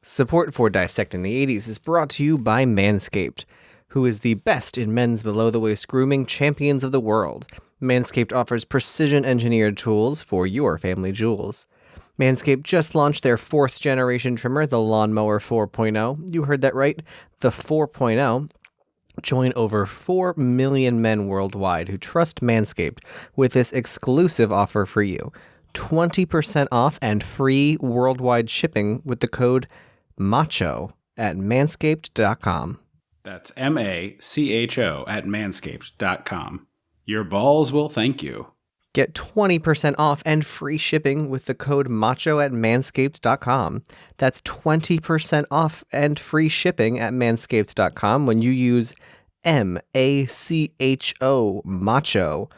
Support for Dissecting the 80s is brought to you by Manscaped, who is the best in men's below-the-waist grooming champions of the world. Manscaped offers precision-engineered tools for your family jewels. Manscaped just launched their 4th-generation trimmer, the Lawnmower 4.0. You heard that right, the 4.0. Join over 4 million men worldwide who trust Manscaped with this exclusive offer for you. 20% off and free worldwide shipping with the code MACHO at manscaped.com. That's MACHO at manscaped.com. Your balls will thank you. Get 20% off and free shipping with the code MACHO at manscaped.com. That's 20% off and free shipping at manscaped.com when you use MACHO, MACHO.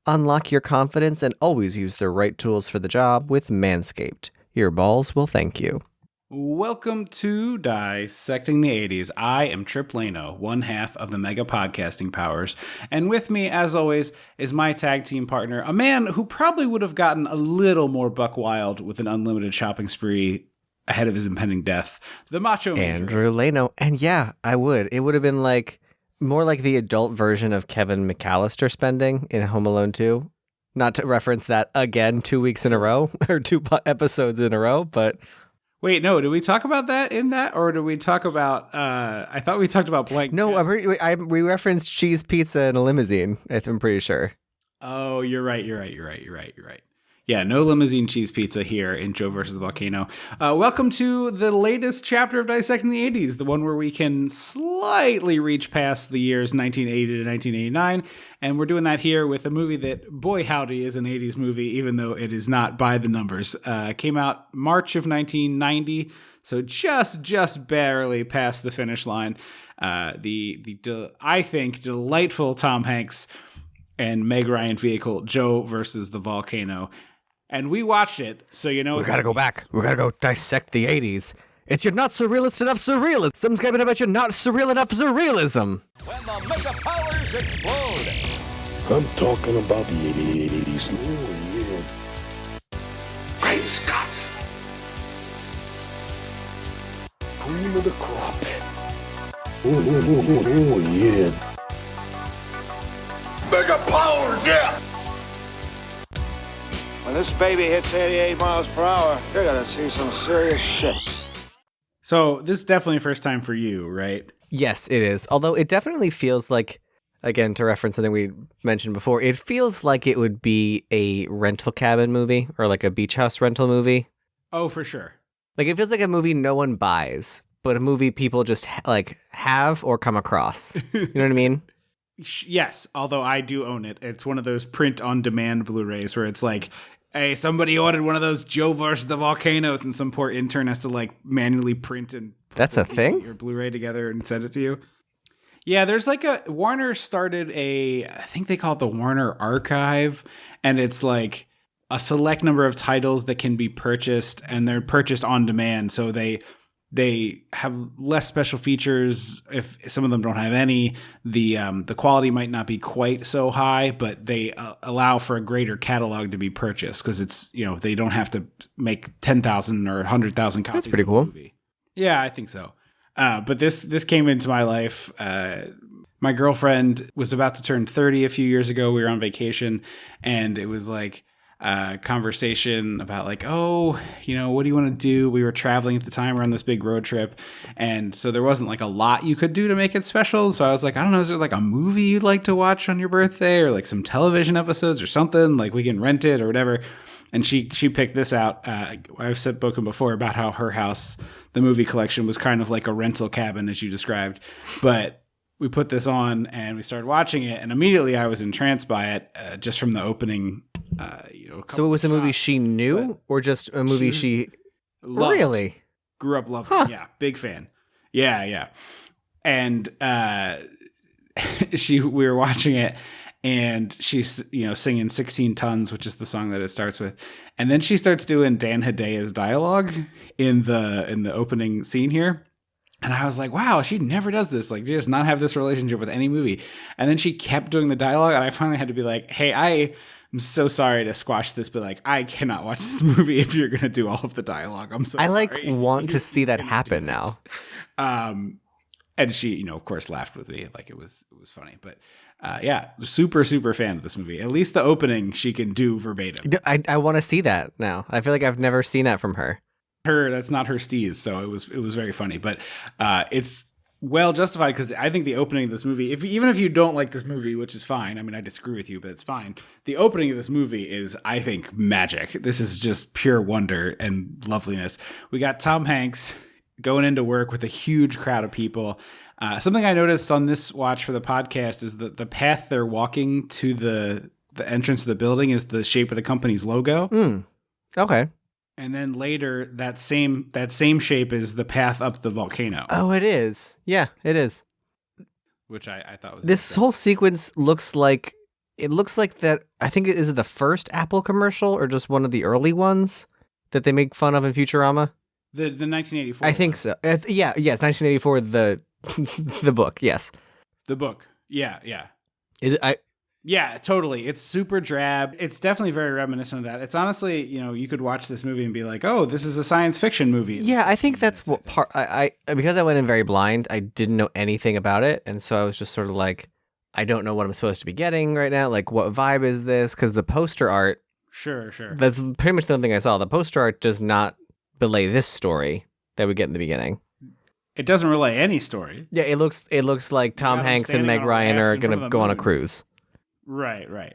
Unlock your confidence and always use the right tools for the job with Manscaped. Your balls will thank you. Welcome to Dissecting the 80s. I am Tripp, one half of the Mega Podcasting Powers. And with me, as always, is my tag team partner, a man who probably would have gotten a little more buck wild with an unlimited shopping spree ahead of his impending death, the Macho Man. Andrew Leno. And yeah, I would. It would have been like more like the adult version of Kevin McAllister spending in Home Alone 2. Not to reference that again 2 weeks in a row, or 2 episodes in a row, but... Wait, no, did we talk about that in that? Or did we talk about, I thought we talked about Blank No, we referenced cheese pizza in a limousine, I'm pretty sure. Oh, you're right. Yeah, no limousine cheese pizza here in Joe versus the Volcano. Welcome to the latest chapter of Dissecting the 80s, the one where we can slightly reach past the years 1980 to 1989. And we're doing that here with a movie that, boy howdy, is an 80s movie, even though it is not by the numbers. Came out March of 1990, so just barely past the finish line. I think, delightful Tom Hanks and Meg Ryan vehicle, Joe versus the Volcano. And we watched it, so you know... We gotta go back. We gotta go dissect the 80s. It's your not surrealist enough surrealism coming about your not surreal enough surrealism. When the mega powers explode. I'm talking about the 80s. Oh, yeah. Great Scott. Cream of the crop. Oh, yeah. Mega powers, yeah. When this baby hits 88 miles per hour, you're gonna see some serious shit. So this is definitely first time for you, right? Yes, it is. Although it definitely feels like, again, to reference something we mentioned before, it feels like it would be a rental cabin movie or like a beach house rental movie. Oh, for sure. Like it feels like a movie no one buys, but a movie people just have or come across. You know what I mean? Yes, although I do own it. It's one of those print-on-demand Blu-rays where it's like, hey, somebody ordered one of those Joe versus the Volcanoes, and some poor intern has to like manually print and that's a thing? Your Blu-ray together and send it to you. Yeah, there's like Warner started I think they call it the Warner Archive, and it's like a select number of titles that can be purchased, and they're purchased on demand, so they have less special features. If some of them don't have any, the quality might not be quite so high, but they allow for a greater catalog to be purchased because it's, they don't have to make 10,000 or 100,000 copies. That's pretty cool. Of the movie. Yeah, I think so. But this came into my life. My girlfriend was about to turn 30 a few years ago. We were on vacation, and it was like conversation about like, what do you want to do? We were traveling at the time. We're on this big road trip. And so there wasn't like a lot you could do to make it special. So I was like, I don't know, is there like a movie you'd like to watch on your birthday or like some television episodes or something? Like we can rent it or whatever. And she picked this out. I've spoken before about how her house, the movie collection, was kind of like a rental cabin, as you described. But we put this on and we started watching it, and immediately I was entranced by it, just from the opening. So it was a movie she knew, or just a movie she loved. Really grew up loving? Yeah, big fan. Yeah. And we were watching it, and she's singing 16 Tons, which is the song that it starts with, and then she starts doing Dan Hedaya's dialogue in the opening scene here. And I was like, wow, she never does this. Like, she does not have this relationship with any movie. And then she kept doing the dialogue, and I finally had to be like, hey, I'm so sorry to squash this, but like I cannot watch this movie if you're gonna do all of the dialogue. I'm so I sorry. like want to see that happen now. And she, you know, of course, laughed with me. Like it was funny. But yeah, super, super fan of this movie. At least the opening she can do verbatim. I want to see that now. I feel like I've never seen that from her. That's not her steez, so it was very funny. But it's well justified because I think the opening of this movie, even if you don't like this movie, which is fine. I mean, I disagree with you, but it's fine. The opening of this movie is, I think, magic. This is just pure wonder and loveliness. We got Tom Hanks going into work with a huge crowd of people. Something I noticed on this watch for the podcast is that the path they're walking to the entrance of the building is the shape of the company's logo. Okay. And then later, that same shape is the path up the volcano. Oh, it is. Yeah, it is. Which I thought was this whole sequence looks like that. I think is it the first Apple commercial or just one of the early ones that they make fun of in Futurama? The 1984. I think so. Yes, 1984. The book. Yes, the book. Yeah. Is it? Yeah, totally. It's super drab. It's definitely very reminiscent of that. It's honestly, you know, you could watch this movie and be like, oh, this is a science fiction movie. Yeah, I think that's what part. I because I went in very blind, I didn't know anything about it, and so I was just sort of like, I don't know what I'm supposed to be getting right now. Like, what vibe is this? Because the poster art. Sure. That's pretty much the only thing I saw. The poster art does not belay this story that we get in the beginning. It doesn't relay any story. Yeah, it looks like Tom Hanks and Meg Ryan are going to go on a cruise. Right.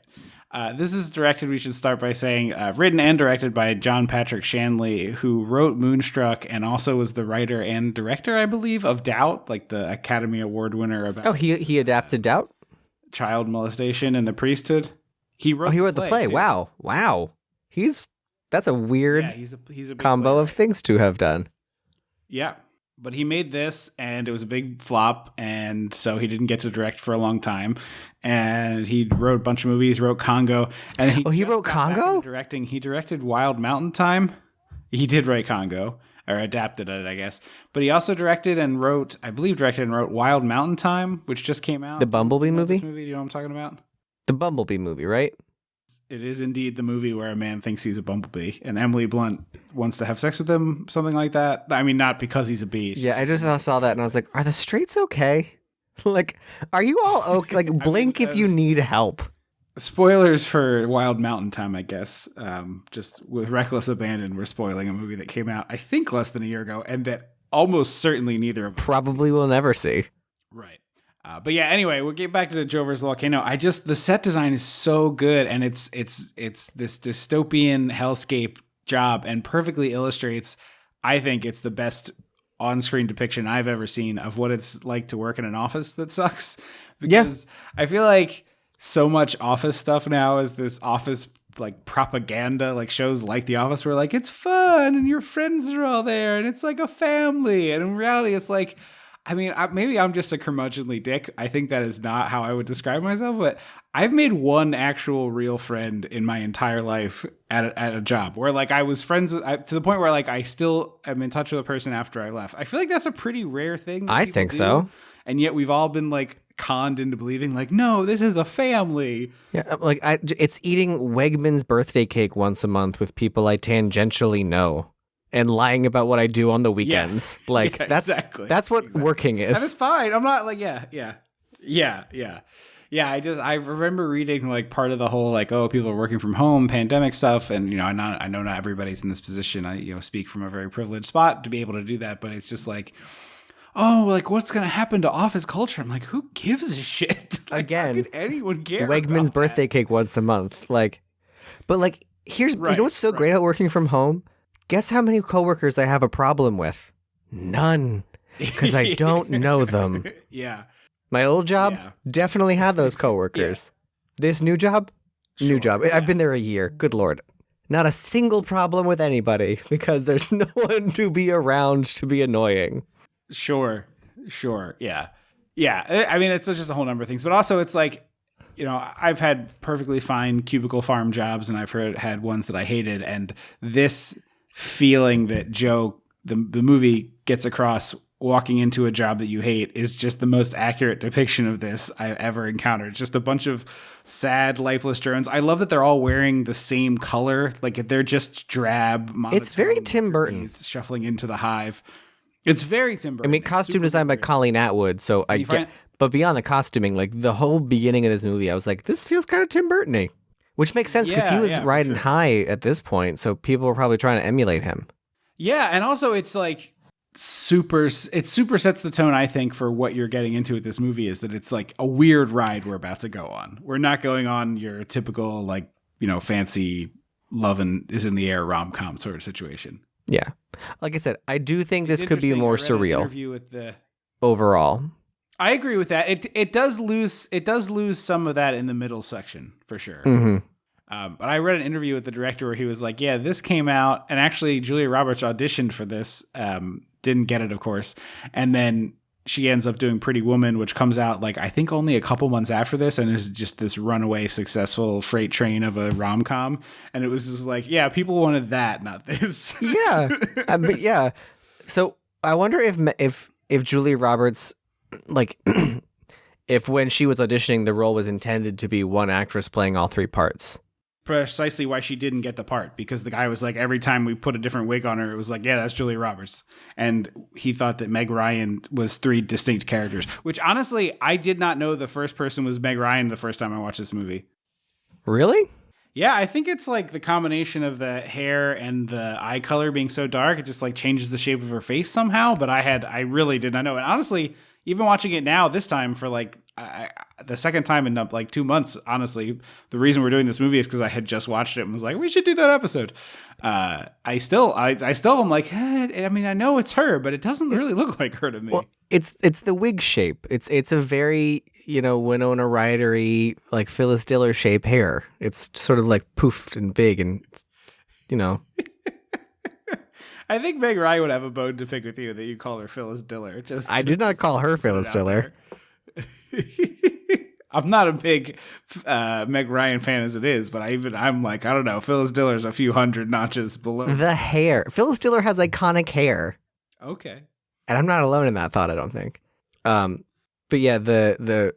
This is directed, we should start by saying, written and directed by John Patrick Shanley, who wrote Moonstruck and also was the writer and director, I believe, of Doubt, like the Academy Award winner about. Oh, he adapted Doubt? Child molestation and the priesthood. He wrote the play. Too. Wow. That's a weird he's a combo of things to have done. Yeah. But he made this, and it was a big flop, and so he didn't get to direct for a long time. And he wrote a bunch of movies, wrote Congo. And he wrote Congo? Directing. He directed Wild Mountain Time. He did write Congo, or adapted it, I guess. But he also directed and wrote Wild Mountain Time, which just came out. The Bumblebee movie? Do you know what I'm talking about? The Bumblebee movie, right? It is indeed the movie where a man thinks he's a bumblebee and Emily Blunt wants to have sex with him, something like that. I mean, not because he's a bee. Yeah, I just saw that and I was like, are the straights okay? Like, are you all okay? Like, blink if you need help. Spoilers for Wild Mountain Time, I guess. Just with reckless abandon, we're spoiling a movie that came out, I think, less than a year ago, and that almost certainly neither of us probably will never see. Right. But yeah, anyway, we'll get back to Joe vs. Volcano. The set design is so good, and it's this dystopian hellscape job, and perfectly illustrates. I think it's the best on-screen depiction I've ever seen of what it's like to work in an office that sucks. Because I feel like so much office stuff now is this office like propaganda, like shows like The Office where like it's fun and your friends are all there and it's like a family, and in reality it's like. I mean, maybe I'm just a curmudgeonly dick. I think that is not how I would describe myself, but I've made one actual real friend in my entire life at a job where like I was friends with to the point where like I still am in touch with a person after I left. I feel like that's a pretty rare thing. I think so. And yet we've all been like conned into believing like, no, this is a family. Yeah, like it's eating Wegman's birthday cake once a month with people I tangentially know. And lying about what I do on the weekends. Yeah. Like, that's what working is. And it's fine. I'm not like, yeah. I remember reading like part of the whole, like, oh, people are working from home, pandemic stuff. And, you know, I know not everybody's in this position. I, speak from a very privileged spot to be able to do that. But it's just like, oh, like, what's going to happen to office culture? I'm like, who gives a shit? Like, again, how could anyone care? Wegman's birthday cake once a month. Like, but like, you know what's so great about working from home? Guess how many coworkers I have a problem with? None. Because I don't know them. Yeah. My old job definitely had those coworkers. This new job? New job. Yeah. I've been there a year. Good Lord. Not a single problem with anybody because there's no one to be around to be annoying. Sure. Yeah. Yeah. I mean, it's just a whole number of things. But also it's like, I've had perfectly fine cubicle farm jobs and I've had ones that I hated. And this feeling that Joe, the movie gets across walking into a job that you hate is just the most accurate depiction of this I've ever encountered. Just a bunch of sad, lifeless drones. I love that they're all wearing the same color. Like they're just drab. It's very Tim Burton. Shuffling into the hive. It's very Tim Burton. I mean, costume design by Colleen Atwood. So I get, but beyond the costuming, like the whole beginning of this movie, I was like, this feels kind of Tim Burton-y, which makes sense because he was riding high at this point. So people were probably trying to emulate him. Yeah. And also it's like, it super sets the tone, I think, for what you're getting into with this movie is that it's like a weird ride we're about to go on. We're not going on your typical, like, you know, fancy love and is in the air rom-com sort of situation. Yeah. Like I said, I do think this could be more surreal. Interview with the overall. I agree with that. It does lose some of that in the middle section for sure. Mm-hmm. But I read an interview with the director where he was like, yeah, this came out, and actually Julia Roberts auditioned for this, didn't get it, of course. And then she ends up doing Pretty Woman, which comes out like, I think only a couple months after this. And is just this runaway successful freight train of a rom-com. And it was just like, yeah, people wanted that, not this. Yeah. But yeah. So I wonder if Julia Roberts, like, if when she was auditioning, the role was intended to be one actress playing all three parts. Precisely why she didn't get the part, because the guy was like, every time we put a different wig on her, it was like, yeah, that's Julia Roberts. And he thought that Meg Ryan was three distinct characters, which honestly, I did not know the first person was Meg Ryan the first time I watched this movie. Really? Yeah, I think it's like the combination of the hair and the eye color being so dark, it just like changes the shape of her face somehow. But I really did not know. And honestly, even watching it now, this time for like the second time in like 2 months, honestly, the reason we're doing this movie is because I had just watched it and was like, we should do that episode. I still am like, I mean, I know it's her, but it doesn't really look like her to me. Well, it's the wig shape. It's a very, you know, Winona Ryder-y, like Phyllis Diller shape hair. It's sort of like poofed and big and, you know. I think Meg Ryan would have a bone to pick with you that you call her Phyllis Diller. I did not call her Phyllis Diller. I'm not a big Meg Ryan fan as it is, but I'm like, I don't know. Phyllis Diller's a few hundred notches below. The hair. Phyllis Diller has iconic hair. Okay. And I'm not alone in that thought, I don't think. But yeah, the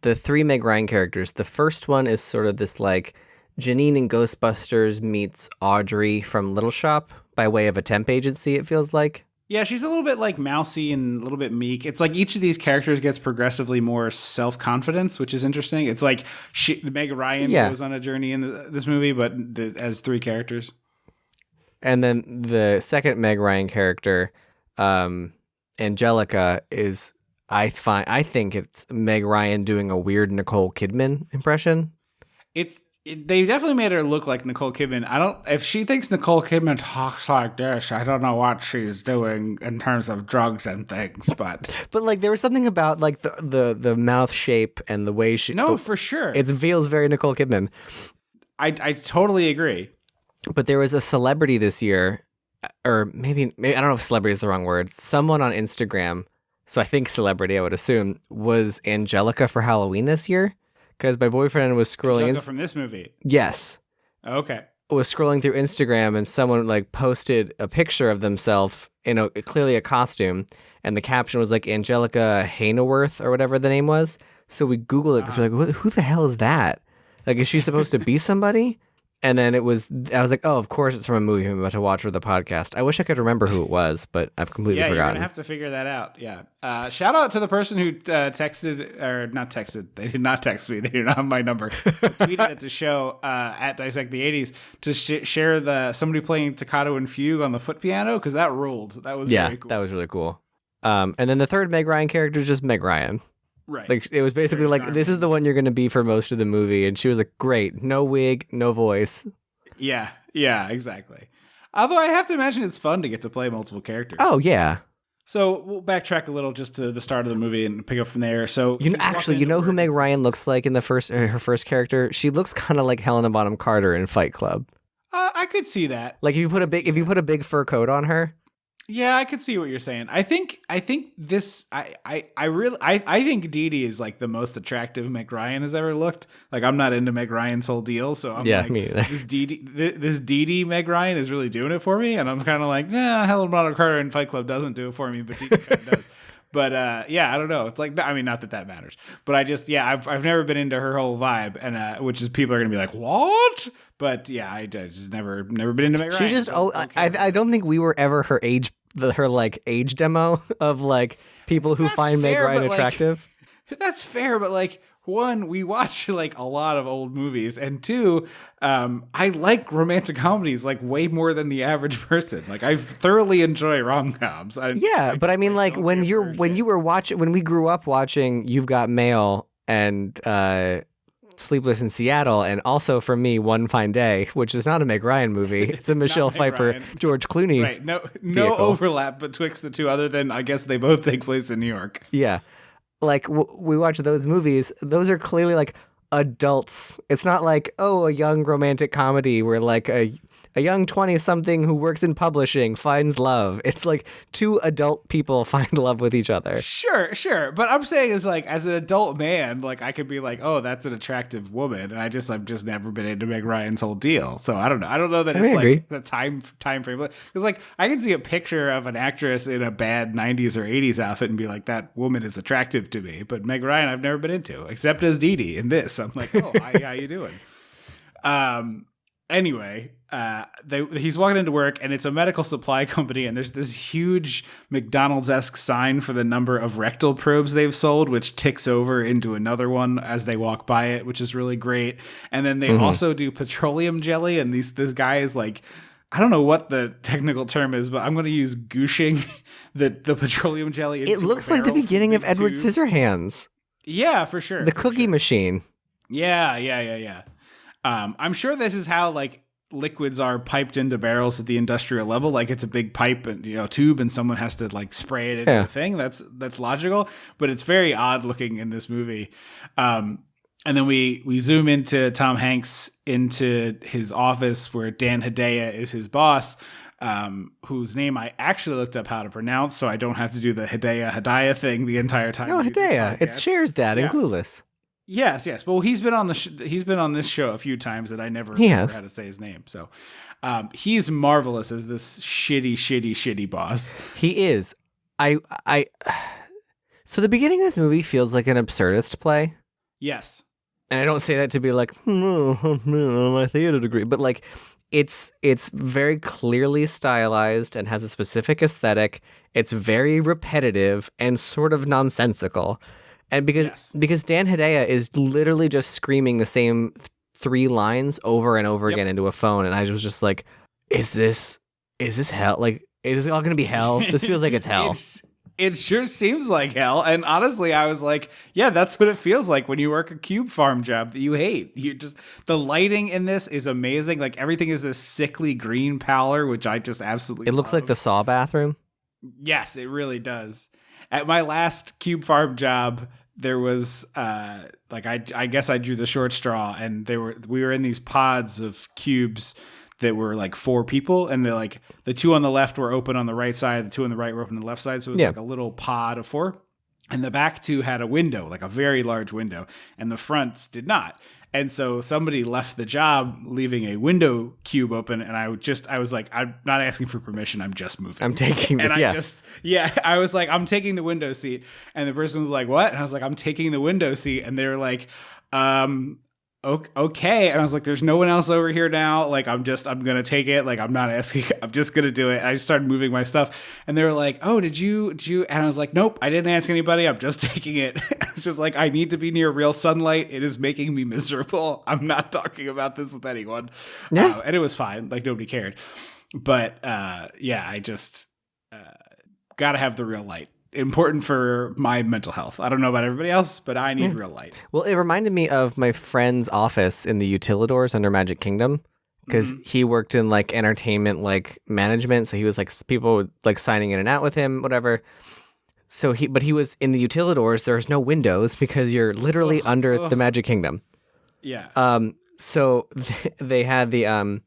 three Meg Ryan characters. The first one is sort of this like Janine in Ghostbusters meets Audrey from Little Shop by way of a temp agency, it feels like. Yeah, she's a little bit like mousy and a little bit meek. It's like each of these characters gets progressively more self-confidence, which is interesting. It's like Meg Ryan goes on a journey in this movie, but as three characters. And then the second Meg Ryan character, Angelica, is I think it's Meg Ryan doing a weird Nicole Kidman impression. They definitely made her look like Nicole Kidman. If she thinks Nicole Kidman talks like this, I don't know what she's doing in terms of drugs and things, but like there was something about like the mouth shape and the way she. No, for sure. It feels very Nicole Kidman. I totally agree. But there was a celebrity this year, or maybe I don't know if celebrity is the wrong word. Someone on Instagram, so I think celebrity, I would assume, was Angelica for Halloween this year. Because my boyfriend was scrolling from this movie. Yes. Okay. Was scrolling through Instagram and someone like posted a picture of themselves in clearly a costume, and the caption was like Angelica Hayneworth or whatever the name was. So we Googled it because we're like, who the hell is that? Like, is she supposed to be somebody? And then I was like, oh, of course it's from a movie I'm about to watch for the podcast. I wish I could remember who it was, but I've completely forgotten. Yeah, you're going to have to figure that out. Yeah. Shout out to the person who texted, or not texted. They did not text me. They did not have my number. Tweeted at the show at Dissect the 80s to share somebody playing Toccato and Fugue on the foot piano, because that ruled. That was very cool. That was really cool. And then the third Meg Ryan character is just Meg Ryan. Right. Like, it was basically like, this is the one you're going to be for most of the movie. And she was like, great. No wig, no voice. Yeah, exactly. Although I have to imagine it's fun to get to play multiple characters. Oh, yeah. So we'll backtrack a little just to the start of the movie and pick up from there. So you know who Meg Ryan looks like in her first character? She looks kind of like Helena Bonham Carter in Fight Club. I could see that. Like if you put a big fur coat on her. Yeah, I could see what you're saying. I think this I think Dee Dee is like the most attractive Meg Ryan has ever looked. Like I'm not into Meg Ryan's whole deal, so I'm like me either. this Dee Dee Meg Ryan is really doing it for me, and I'm kind of like, nah, Helen Bonham Carter in Fight Club doesn't do it for me, but Dee Dee kind of does. But yeah, I don't know. It's like, I mean, not that matters, but I've never been into her whole vibe, and which is people are gonna be like, what? But yeah, I just never been into Meg Ryan. She just I don't think we were ever her age demo of like people who find Meg Ryan attractive. That's fair, but like one, we watch like a lot of old movies, and two, I like romantic comedies like way more than the average person. Like I thoroughly enjoy rom-coms. But I mean, like when we grew up watching You've Got Mail and Sleepless in Seattle, and also for me One Fine Day, which is not a Meg Ryan movie. It's a Michelle Pfeiffer, Ryan. George Clooney. Right. No vehicle. overlap betwixt the two, other than I guess they both take place in New York. Yeah. Like we watch those movies, those are clearly like adults. It's not like, oh, a young romantic comedy where like a young 20-something who works in publishing finds love. It's like two adult people find love with each other. Sure. But I'm saying is like, as an adult man, like I could be like, oh, that's an attractive woman. And I've just never been into Meg Ryan's whole deal. So I don't know. I don't know that it's like the time frame. Because like I can see a picture of an actress in a bad 90s or 80s outfit and be like, that woman is attractive to me. But Meg Ryan, I've never been into, except as Dee Dee in this. I'm like, oh, hi, how you doing? Anyway, he's walking into work, and it's a medical supply company, and there's this huge McDonald's-esque sign for the number of rectal probes they've sold, which ticks over into another one as they walk by it, which is really great. And then they also do petroleum jelly, and this guy is like, I don't know what the technical term is, but I'm going to use gushing the petroleum jelly into it looks like the beginning of Edward Scissorhands. Yeah, for sure. The cookie machine. Yeah. I'm sure this is how like liquids are piped into barrels at the industrial level. Like it's a big pipe and tube, and someone has to like spray it into the thing. That's logical, but it's very odd looking in this movie. And then we zoom into Tom Hanks into his office where Dan Hedaya is his boss, whose name I actually looked up how to pronounce, so I don't have to do the Hedaya thing the entire time. No, Hedaya. It's Cher's dad in Clueless. Yes. Well, he's been on this show a few times, and I never remember how to say his name. So, he's marvelous as this shitty boss. He is. So the beginning of this movie feels like an absurdist play. Yes. And I don't say that to be like, my theater degree, but like, it's very clearly stylized and has a specific aesthetic. It's very repetitive and sort of nonsensical. And because Dan Hedaya is literally just screaming the same three lines over and over again into a phone, and I was just like, is this hell? Like, is this all going to be hell? This feels like it's hell. It sure seems like hell. And honestly, I was like, yeah, that's what it feels like when you work a cube farm job that you hate. The lighting in this is amazing. Like everything is this sickly green pallor, which I just absolutely love. Looks like the Saw bathroom. Yes, it really does. At my last cube farm job, there was I guess I drew the short straw, and we were in these pods of cubes that were like 4 people, and the 2 on the left were open on the right side, the 2 on the right were open on the left side, so it was like a little pod of 4. And the back 2 had a window, like a very large window, and the fronts did not. And so somebody left the job leaving a window cube open, and I was like, I'm not asking for permission, I'm just moving. I'm taking this, I was like, I'm taking the window seat. And the person was like, what? And I was like, I'm taking the window seat. And they were like, okay. And I was like, there's no one else over here now. Like, I'm going to take it. Like, I'm not asking, I'm just going to do it. I just started moving my stuff, and they were like, oh, did you? And I was like, nope, I didn't ask anybody. I'm just taking it. I was just like, I need to be near real sunlight. It is making me miserable. I'm not talking about this with anyone. Yeah. And it was fine. Like, nobody cared. But I just got to have the real light. Important for my mental health. I don't know about everybody else, but I need real light. Well, it reminded me of my friend's office in the Utilidors under Magic Kingdom, because he worked in like entertainment, like management. So he was like, people like signing in and out with him, whatever. So he was in the Utilidors. There's no windows because you're literally under the Magic Kingdom. Yeah. So they had the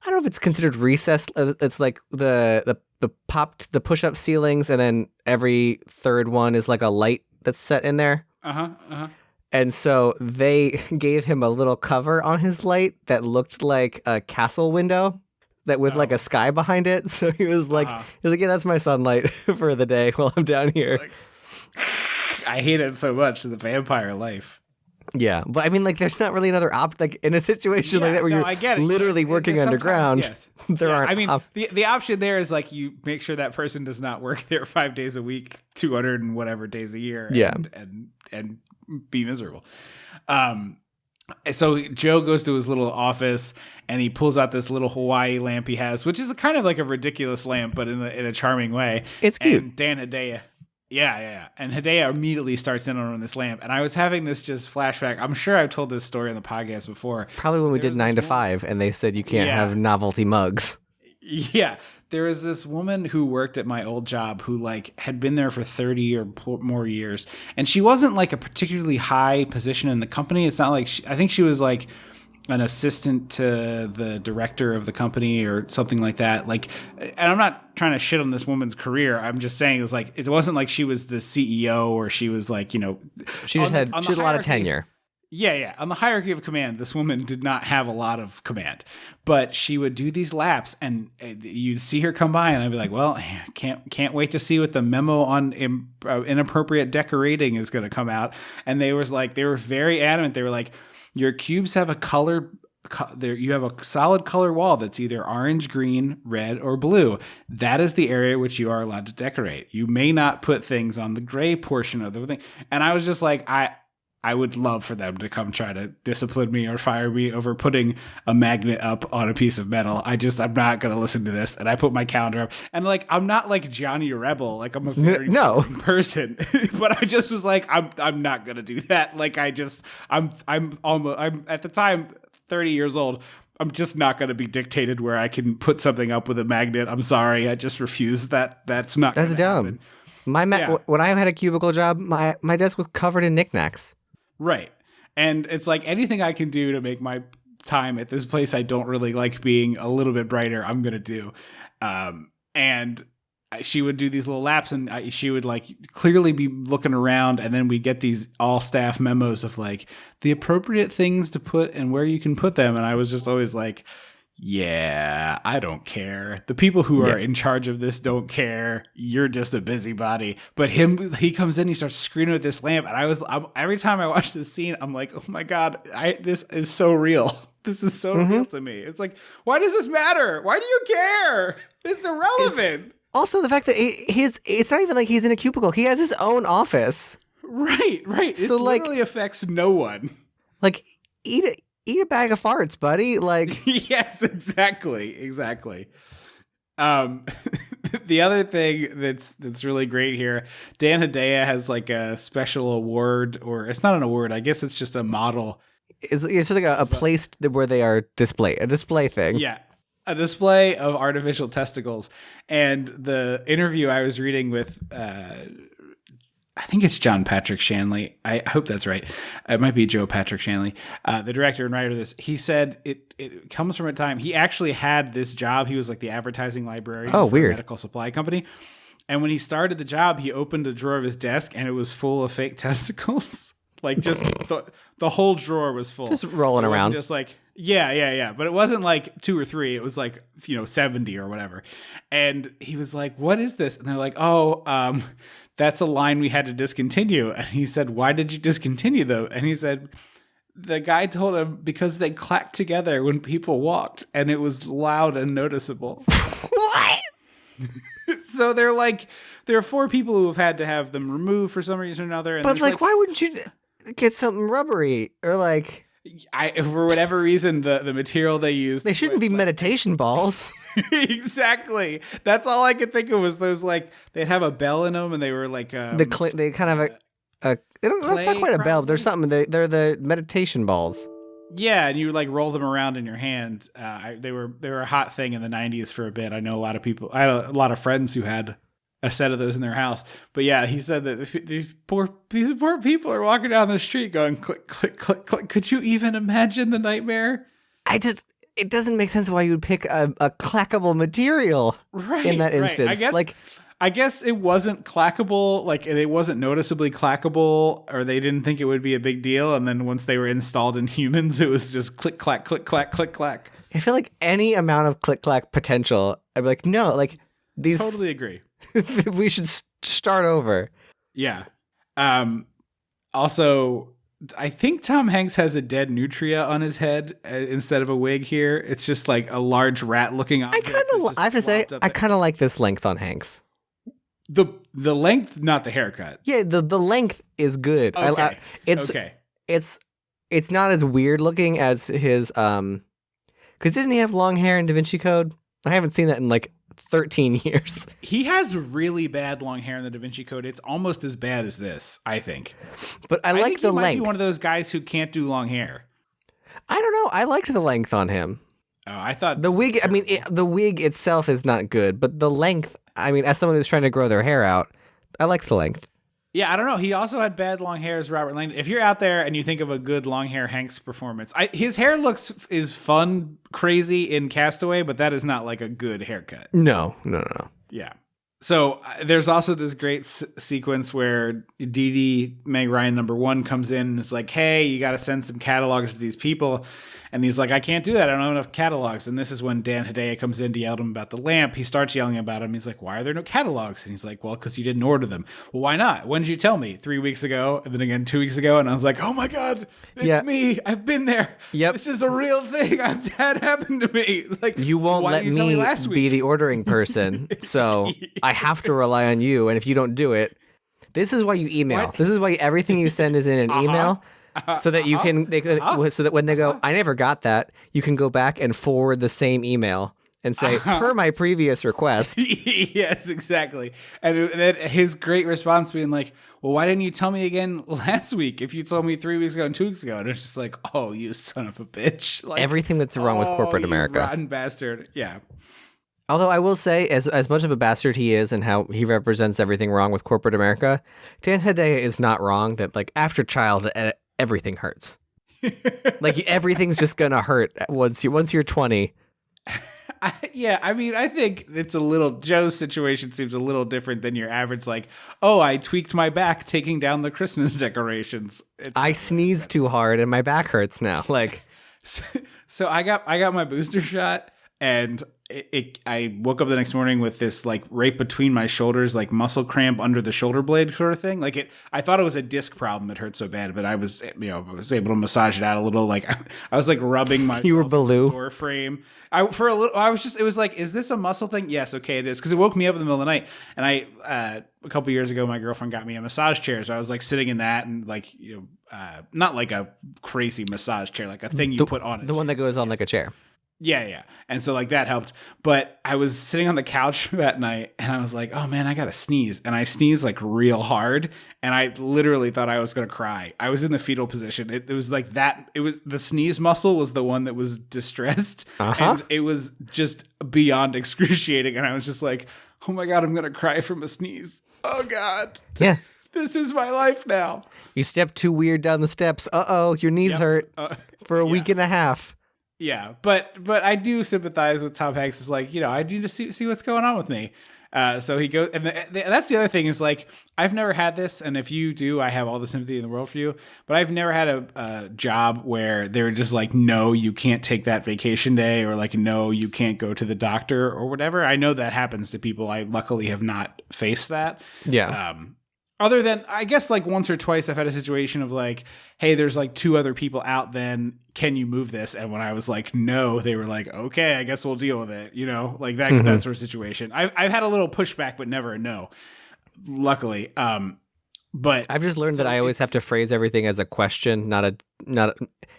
I don't know if it's considered recessed. It's like the popped the push-up ceilings, and then every third one is like a light that's set in there. And so they gave him a little cover on his light that looked like a castle window that with like a sky behind it. So he was like, yeah, that's my sunlight for the day while I'm down here. Like, I hate it so much, the vampire life. Yeah, but I mean, like, there's not really another like in a situation like that where you're literally working underground. Yes. There aren't. I mean, the option there is like you make sure that person does not work there 5 days a week, 200 and whatever days a year. And be miserable. So Joe goes to his little office and he pulls out this little Hawaii lamp he has, which is kind of like a ridiculous lamp, but in a charming way. It's cute. And Dan Hedaya. Yeah. And Hedaya immediately starts in on this lamp. And I was having this just flashback. I'm sure I've told this story on the podcast before. Probably when we did 9 to 5 and they said you can't have novelty mugs. Yeah. There was this woman who worked at my old job who like had been there for 30 or more years. And she wasn't like a particularly high position in the company. It's not like I think she was like an assistant to the director of the company or something like that. Like, and I'm not trying to shit on this woman's career. I'm just saying it was like, it wasn't like she was the CEO or she was like, you know, she just had a lot of tenure. Yeah. On the hierarchy of command, this woman did not have a lot of command, but she would do these laps and you'd see her come by and I'd be like, well, can't wait to see what the memo on inappropriate decorating is going to come out. And they were very adamant. They were like, your cubes have a color. You have a solid color wall that's either orange, green, red, or blue. That is the area which you are allowed to decorate. You may not put things on the gray portion of the thing. And I was just like, I would love for them to come try to discipline me or fire me over putting a magnet up on a piece of metal. I'm not going to listen to this. And I put my calendar up and like, I'm not like Johnny Rebel. Like I'm a very person, but I just was like, I'm not going to do that. Like I'm at the time 30 years old. I'm just not going to be dictated where I can put something up with a magnet. I'm sorry. I just refuse that. That's dumb. Happen. When I had a cubicle job, my desk was covered in knickknacks. Right. And it's like anything I can do to make my time at this place I don't really like being a little bit brighter, I'm going to do. And she would do these little laps and she would like clearly be looking around and then we'd get these all staff memos of like the appropriate things to put and where you can put them. And I was just always like, yeah, I don't care. The people who are in charge of this don't care. You're just a busybody. But he comes in, he starts screaming with this lamp, and every time I watch this scene, I'm like, oh my god, this is so real. This is so real to me. It's like, why does this matter? Why do you care? It's irrelevant. Also, the fact that it's not even like he's in a cubicle. He has his own office. Right. So it literally affects no one. Like, eat a bag of farts, buddy. Like, yes, exactly. The other thing that's really great here, Dan Hedaya has like a special award, or it's not an award. I guess it's just a model. It's like a place where they are a display thing. Yeah. A display of artificial testicles. And the interview I was reading with, I think it's John Patrick Shanley. I hope that's right. It might be Joe Patrick Shanley, the director and writer of this. He said it comes from a time he actually had this job. He was like the advertising librarian for a medical supply company. And when he started the job, he opened a drawer of his desk and it was full of fake testicles. Like just the whole drawer was full. Just rolling around. Just like, yeah. But it wasn't like 2 or 3. It was like, 70 or whatever. And he was like, what is this? And they're like, that's a line we had to discontinue. And he said, why did you discontinue them? And he said, the guy told him because they clacked together when people walked and it was loud and noticeable. What? So there are 4 people who have had to have them removed for some reason or another. And but like, why wouldn't you get something rubbery or like... for whatever reason, the material they used... They shouldn't be meditation balls. Exactly. That's all I could think of was those, like, they'd have a bell in them and they were like... they kind of that's not quite a bell, but there's something. They're the meditation balls. Yeah, and you like roll them around in your hand. They were a hot thing in the 90s for a bit. I know a lot of people... I had a lot of friends who had a set of those in their house. But yeah, he said that these poor people are walking down the street going click, click, click, click. Could you even imagine the nightmare? it doesn't make sense why you would pick a clackable material in that instance. I guess it wasn't clackable, like it wasn't noticeably clackable, or they didn't think it would be a big deal. And then once they were installed in humans, it was just click, clack, click, clack, click, clack. I feel like any amount of click, clack potential, I'd be like, no, like these. Totally agree. We should start over. Yeah. Also, I think Tom Hanks has a dead nutria on his head instead of a wig here. It's just like a large rat-looking object. I have to say, I kind of like this length on Hanks. The length, not the haircut. Yeah, the length is good. Okay. It's not as weird looking as his because didn't he have long hair in Da Vinci Code? I haven't seen that in like 13 years. He has really bad long hair in the Da Vinci Code. It's almost as bad as this, I think. But I like think the he might length. be one of those guys who can't do long hair. I don't know. I liked the length on him. Oh, I thought the wig. I mean, the wig itself is not good, but the length. I mean, as someone who's trying to grow their hair out, I like the length. Yeah, I don't know. He also had bad long hair as Robert Langdon. If you're out there and you think of a good long hair Hanks performance, his hair is fun, crazy in Castaway, but that is not like a good haircut. No. Yeah. So there's also this great sequence where Dee Dee, Meg Ryan #1 comes in and is like, hey, you got to send some catalogs to these people. And he's like, I can't do that. I don't have enough catalogs. And this is when Dan Hedaya comes in to yell at him about the lamp. He starts yelling about him. He's like, why are there no catalogs? And he's like, well, because you didn't order them. Well, why not? When did you tell me? 3 weeks ago. And then again 2 weeks ago. And I was like, oh my God, it's me. I've been there. Yep. This is a real thing. That happened to me. Like, you won't let me be the ordering person. So I have to rely on you. And if you don't do it, this is why you email. What? This is why everything you send is in an email. So that you can, so that when they go, I never got that, you can go back and forward the same email and say, per my previous request. Yes, exactly. And then his great response being like, well, why didn't you tell me again last week if you told me 3 weeks ago and 2 weeks ago? And it's just like, oh, you son of a bitch. Like, everything that's wrong with corporate America. Rotten bastard. Yeah. Although I will say, as much of a bastard he is and how he represents everything wrong with corporate America, Dan Hedaya is not wrong that, like, after child, everything hurts. Like, everything's just gonna hurt once you're 20. I mean, I think it's Joe's situation seems a little different than your average, like, oh, I tweaked my back taking down the Christmas decorations. I sneezed too hard and my back hurts now. Like, so I got my booster shot, and I woke up the next morning with this, like, right between my shoulders, like, muscle cramp under the shoulder blade sort of thing. Like, I thought it was a disc problem. It hurt so bad, but I was able to massage it out a little. Like, I was like rubbing my door frame. It was like, is this a muscle thing? Yes. Okay, it is. Because it woke me up in the middle of the night. And a couple years ago, my girlfriend got me a massage chair. So I was like sitting in that, and like, not like a crazy massage chair, like a thing you put on it. The one that goes on like a chair. Yeah. And so, like, that helped. But I was sitting on the couch that night, and I was like, oh man, I gotta sneeze. And I sneezed like real hard, and I literally thought I was gonna cry. I was in the fetal position. It was like that. It was the sneeze muscle was the one that was distressed, and it was just beyond excruciating. And I was just like, oh my God, I'm gonna cry from a sneeze. Oh God. Yeah. This is my life now. You stepped too weird down the steps. Your knees hurt for a week and a half. Yeah, but I do sympathize with Tom Hanks. Is like, I need to see what's going on with me. So he goes, and that's the other thing is, like, I've never had this, and if you do, I have all the sympathy in the world for you. But I've never had a job where they were just like, no, you can't take that vacation day, or like, no, you can't go to the doctor or whatever. I know that happens to people. I luckily have not faced that. Yeah. Other than, I guess, like, once or twice I've had a situation of like, hey, there's like 2 other people out, then can you move this? And when I was like, no, they were like, okay, I guess we'll deal with it. Like that, that sort of situation. I've had a little pushback, but never a no, luckily. But I've just learned that I always have to phrase everything as a question,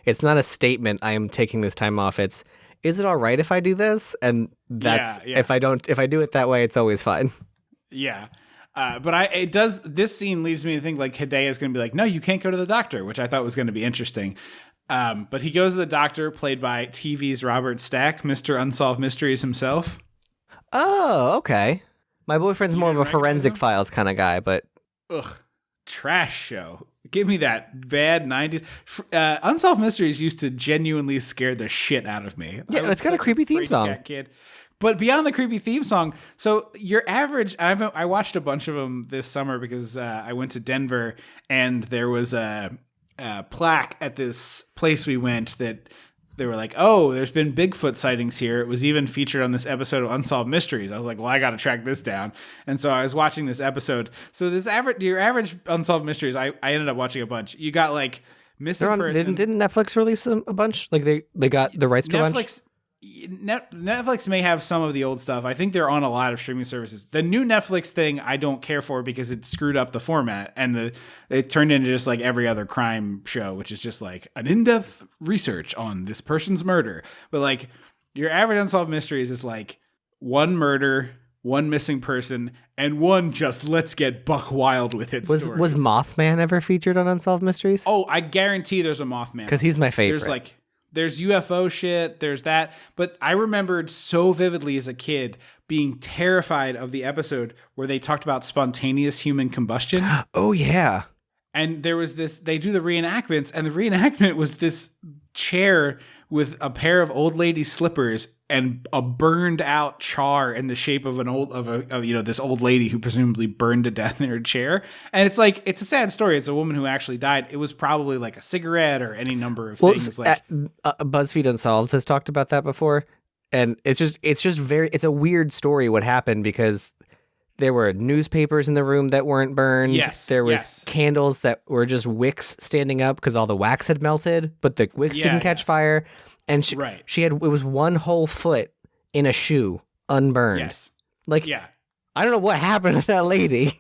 it's not a statement. I am taking this time off. Is it all right if I do this? And that's, if I do it that way, it's always fine. Yeah. This scene leads me to think like Hedaya is going to be like, no, you can't go to the doctor, which I thought was going to be interesting. But he goes to the doctor, played by TV's Robert Stack, Mr. Unsolved Mysteries himself. Oh, okay. My boyfriend's more of a Forensic Files kind of guy, but trash show. Give me that bad 90s. Unsolved Mysteries used to genuinely scare the shit out of me. Yeah, it's got a creepy theme song. Kid. But beyond the creepy theme song, so your average, I watched a bunch of them this summer because I went to Denver and there was a plaque at this place we went that they were like, oh, there's been Bigfoot sightings here. It was even featured on this episode of Unsolved Mysteries. I was like, well, I got to track this down. And so I was watching this episode. So your average Unsolved Mysteries, I ended up watching a bunch. You got like missing person. Didn't Netflix release them a bunch? Like they got the rights to a bunch? Netflix may have some of the old stuff. I think they're on a lot of streaming services. The new Netflix thing I don't care for because it screwed up the format and it turned into just like every other crime show, which is just like an in-depth research on this person's murder. But like your average Unsolved Mysteries is like one murder, one missing person, and one just let's get buck wild with it story. Was Mothman ever featured on Unsolved Mysteries? Oh, I guarantee there's a Mothman. Because he's my favorite. There's UFO shit, there's that. But I remembered so vividly as a kid being terrified of the episode where they talked about spontaneous human combustion. Oh, yeah. And there was they do the reenactments, and the reenactment was this chair with a pair of old lady slippers and a burned out char in the shape of this old lady who presumably burned to death in her chair. And it's like, it's a sad story. It's a woman who actually died. It was probably like a cigarette or any number of things. BuzzFeed Unsolved has talked about that before. And it's a weird story what happened because there were newspapers in the room that weren't burned. Yes. There was candles that were just wicks standing up because all the wax had melted, but the wicks didn't catch fire. And she had, it was one whole foot in a shoe unburned. Yes. I don't know what happened to that lady.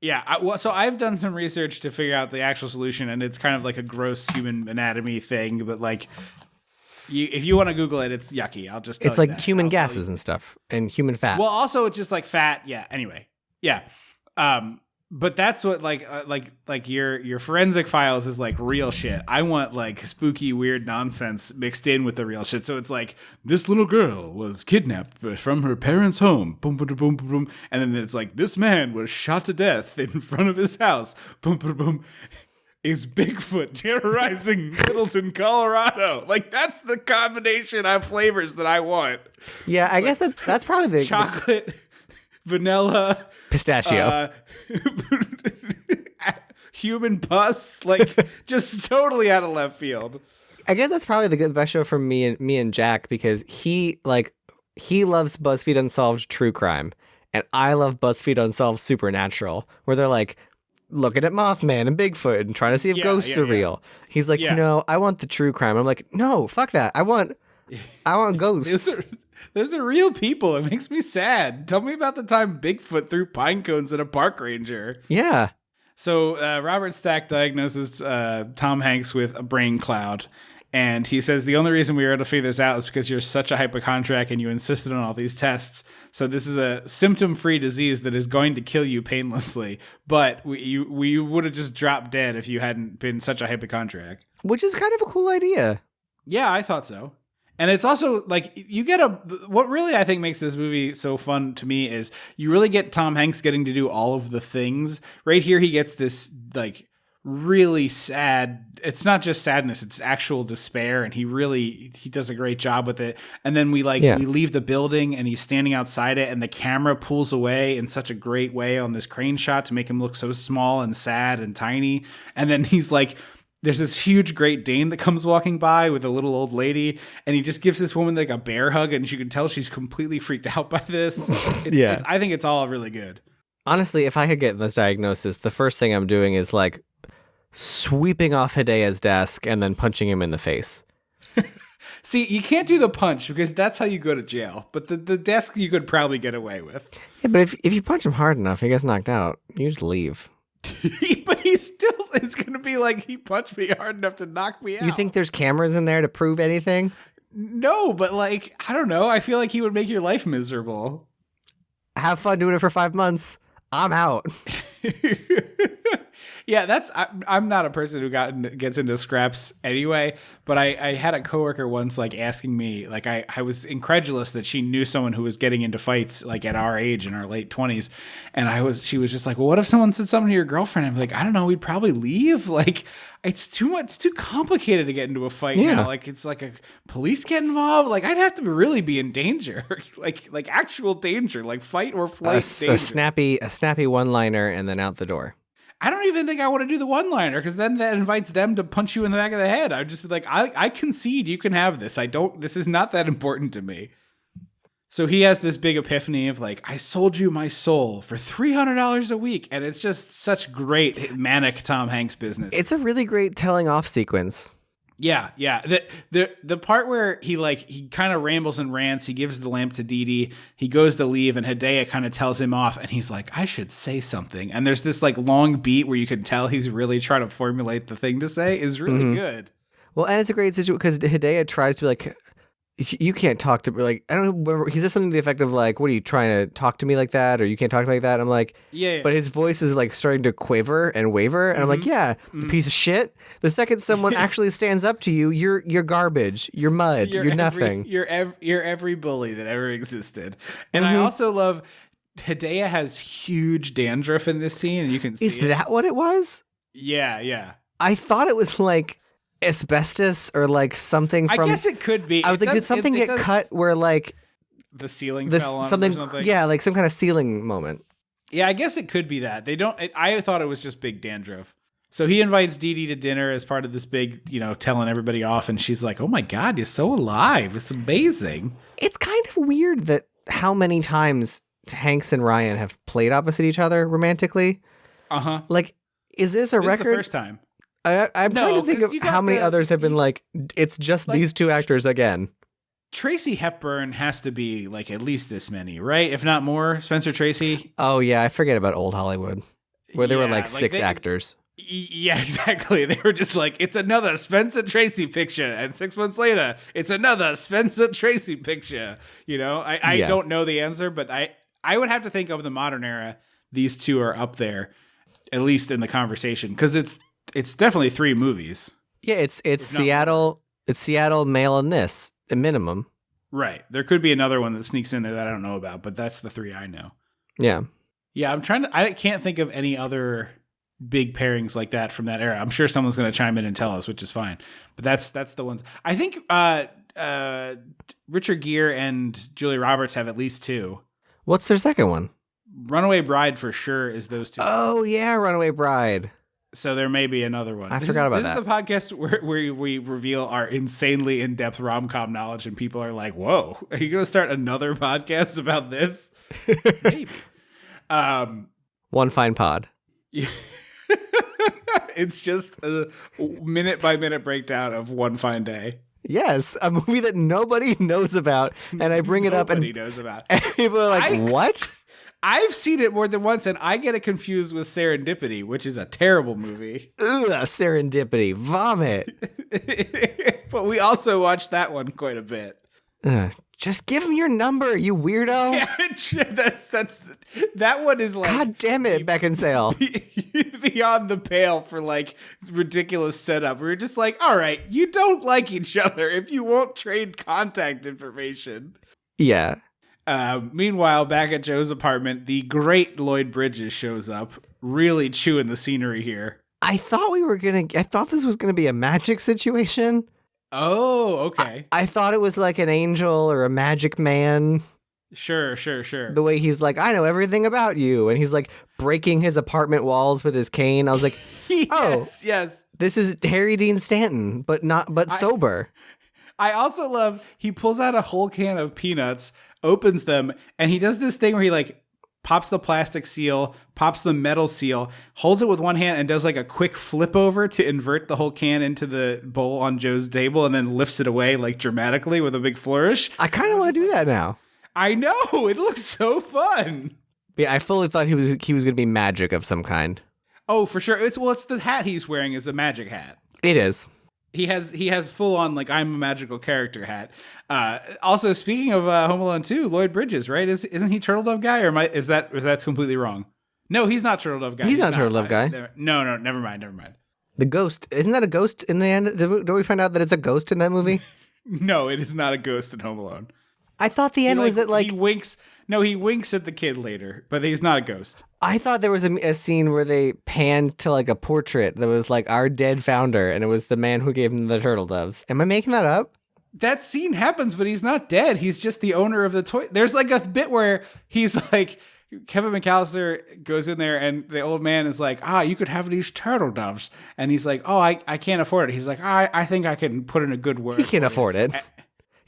Yeah. So I've done some research to figure out the actual solution, and it's kind of like a gross human anatomy thing, but like, if you want to Google it, it's yucky. I'll just tell it's you like that. human gases and stuff and human fat. Well, also it's just like fat. Yeah. Anyway. Yeah. But that's what like your forensic files is like real shit. I want like spooky, weird nonsense mixed in with the real shit. So it's like this little girl was kidnapped from her parents' home. Boom, boom, boom, boom, boom. And then it's like this man was shot to death in front of his house. Boom, boom, boom. Is Bigfoot terrorizing Middleton, Colorado? Like that's the combination of flavors that I want. Yeah, I guess that's probably the chocolate, vanilla, pistachio, human pus, like just totally out of left field. I guess that's probably the best show for me and Jack because he loves BuzzFeed Unsolved true crime, and I love BuzzFeed Unsolved supernatural, where they're like looking at Mothman and Bigfoot and trying to see if ghosts are real. He's like, no, I want the true crime. I'm like, no, fuck that. I want ghosts. Those are real people. It makes me sad. Tell me about the time Bigfoot threw pine cones at a park ranger. Yeah. So Robert Stack diagnoses Tom Hanks with a brain cloud. And he says the only reason we were able to figure this out is because you're such a hypochondriac and you insisted on all these tests. So this is a symptom-free disease that is going to kill you painlessly. But we would have just dropped dead if you hadn't been such a hypochondriac. Which is kind of a cool idea. Yeah, I thought so. And it's also like you get what really I think makes this movie so fun to me is you really get Tom Hanks getting to do all of the things. Right here, he gets this like really sad. It's not just sadness; it's actual despair, and he does a great job with it. And then we leave the building, and he's standing outside it, and the camera pulls away in such a great way on this crane shot to make him look so small and sad and tiny. And then he's like. There's this huge Great Dane that comes walking by with a little old lady, and he just gives this woman like a bear hug, and you can tell she's completely freaked out by this. I think it's all really good. Honestly, if I could get this diagnosis, the first thing I'm doing is like sweeping off Hedaya's desk and then punching him in the face. See, you can't do the punch because that's how you go to jail. But the desk you could probably get away with. Yeah, but if you punch him hard enough, he gets knocked out. You just leave. But he still is going to be like, he punched me hard enough to knock me out. You think there's cameras in there to prove anything? No, but like, I don't know. I feel like he would make your life miserable. Have fun doing it for 5 months. I'm out. Yeah, I'm not a person who gets into scraps anyway, but I had a coworker once like asking me, like I was incredulous that she knew someone who was getting into fights like at our age in our late 20s, and she was just like, well, what if someone said something to your girlfriend? I'm like, I don't know, we'd probably leave. Like it's too complicated to get into a fight now. Like it's like a police get involved. Like I'd have to really be in danger, like actual danger, like fight or flight danger. A snappy one-liner and then out the door. I don't even think I want to do the one-liner because then that invites them to punch you in the back of the head. I'd just be like, I concede you can have this. This is not that important to me. So he has this big epiphany of like, I sold you my soul for $300 a week. And it's just such great manic Tom Hanks business. It's a really great telling off sequence. Yeah. The part where he kind of rambles and rants, he gives the lamp to Dee Dee, he goes to leave, and Hedaya kind of tells him off, and he's like, I should say something. And there's this like long beat where you can tell he's really trying to formulate the thing to say is really good. Well, and it's a great situation because Hedaya tries to be like, you can't talk to me. Like, I don't remember. He says something to the effect of like, what are you trying to talk to me like that? Or you can't talk to me like that. I'm like, yeah. But his voice is like starting to quiver and waver. And I'm like, you piece of shit. The second someone actually stands up to you, you're garbage. You're mud. You're nothing. You're every bully that ever existed. And I also love Hedaya has huge dandruff in this scene, and you can see Is that what it was? Yeah. I thought it was like asbestos or like something from... I guess it could be. I was like, did something get cut where like... The ceiling fell on or something? Yeah, like some kind of ceiling moment. Yeah, I guess it could be that. I thought it was just big dandruff. So he invites Dee Dee to dinner as part of this big, telling everybody off. And she's like, oh my God, you're so alive. It's amazing. It's kind of weird that how many times Hanks and Ryan have played opposite each other romantically. Uh-huh. Like, is this a record? This is the first time. I'm trying to think of how many others have been like, it's just like, these two actors again. Tracy Hepburn has to be like at least this many, right? If not more. Spencer Tracy. Oh, yeah. I forget about old Hollywood where there were like six actors. Yeah, exactly. They were just like, it's another Spencer Tracy picture. And 6 months later, it's another Spencer Tracy picture. I don't know the answer, but I would have to think of the modern era. These two are up there, at least in the conversation, because it's definitely 3 movies. Yeah, it's Seattle. It's Seattle, Mail, and this, a minimum. Right. There could be another one that sneaks in there that I don't know about, but that's the 3 I know. Yeah. Yeah, I can't think of any other big pairings like that from that era. I'm sure someone's going to chime in and tell us, which is fine. But that's the ones. I think Richard Gere and Julia Roberts have at least 2. What's their second one? Runaway Bride for sure is those 2. Oh, yeah, Runaway Bride. So there may be another one. I forgot about that. This is the podcast where we reveal our insanely in-depth rom-com knowledge, and people are like, whoa, are you going to start another podcast about this? Maybe. One Fine Pod. It's just a minute-by-minute breakdown of One Fine Day. Yes, a movie that nobody knows about, and I bring it up and nobody knows about. And people are like, what? I've seen it more than once, and I get it confused with Serendipity, which is a terrible movie. Ugh, Serendipity. Vomit. But we also watched that one quite a bit. Just give him your number, you weirdo. Yeah, that one is like... God damn it, Beckinsale. Beyond the pale for like ridiculous setup. We were just like, all right, you don't like each other if you won't trade contact information. Yeah. Meanwhile, back at Joe's apartment, the great Lloyd Bridges shows up, really chewing the scenery here. I thought this was gonna be a magic situation. Oh, okay. I thought it was like an angel or a magic man. Sure. The way he's like, I know everything about you, and he's like breaking his apartment walls with his cane. I was like, yes. This is Harry Dean Stanton, but sober. I also love he pulls out a whole can of peanuts, opens them, and he does this thing where he like pops the plastic seal, pops the metal seal, holds it with one hand, and does like a quick flip over to invert the whole can into the bowl on Joe's table, and then lifts it away like dramatically with a big flourish. I kind of want to do that now. I know, it looks so fun. Yeah, I fully thought he was going to be magic of some kind. Oh, for sure. It's the hat he's wearing is a magic hat. It is. He has full on like I'm a magical character hat. Also, speaking of Home Alone 2, Lloyd Bridges, right? Isn't he Turtle Dove guy, or is that completely wrong? No, he's not Turtle Dove guy. He's not Turtle Dove guy. No, never mind. The ghost. Isn't that a ghost in the end? Don't we find out that it's a ghost in that movie? No, it is not a ghost in Home Alone. I thought the end was that like... He winks. No, he winks at the kid later, but he's not a ghost. I thought there was a scene where they panned to like a portrait that was like our dead founder, and it was the man who gave him the turtle doves. Am I making that up? That scene happens, but he's not dead. He's just the owner of the toy. There's like a bit where he's like, Kevin McAllister goes in there and the old man is like, you could have these turtle doves. And he's like, I can't afford it. He's like, I think I can put in a good word. He can afford it. No,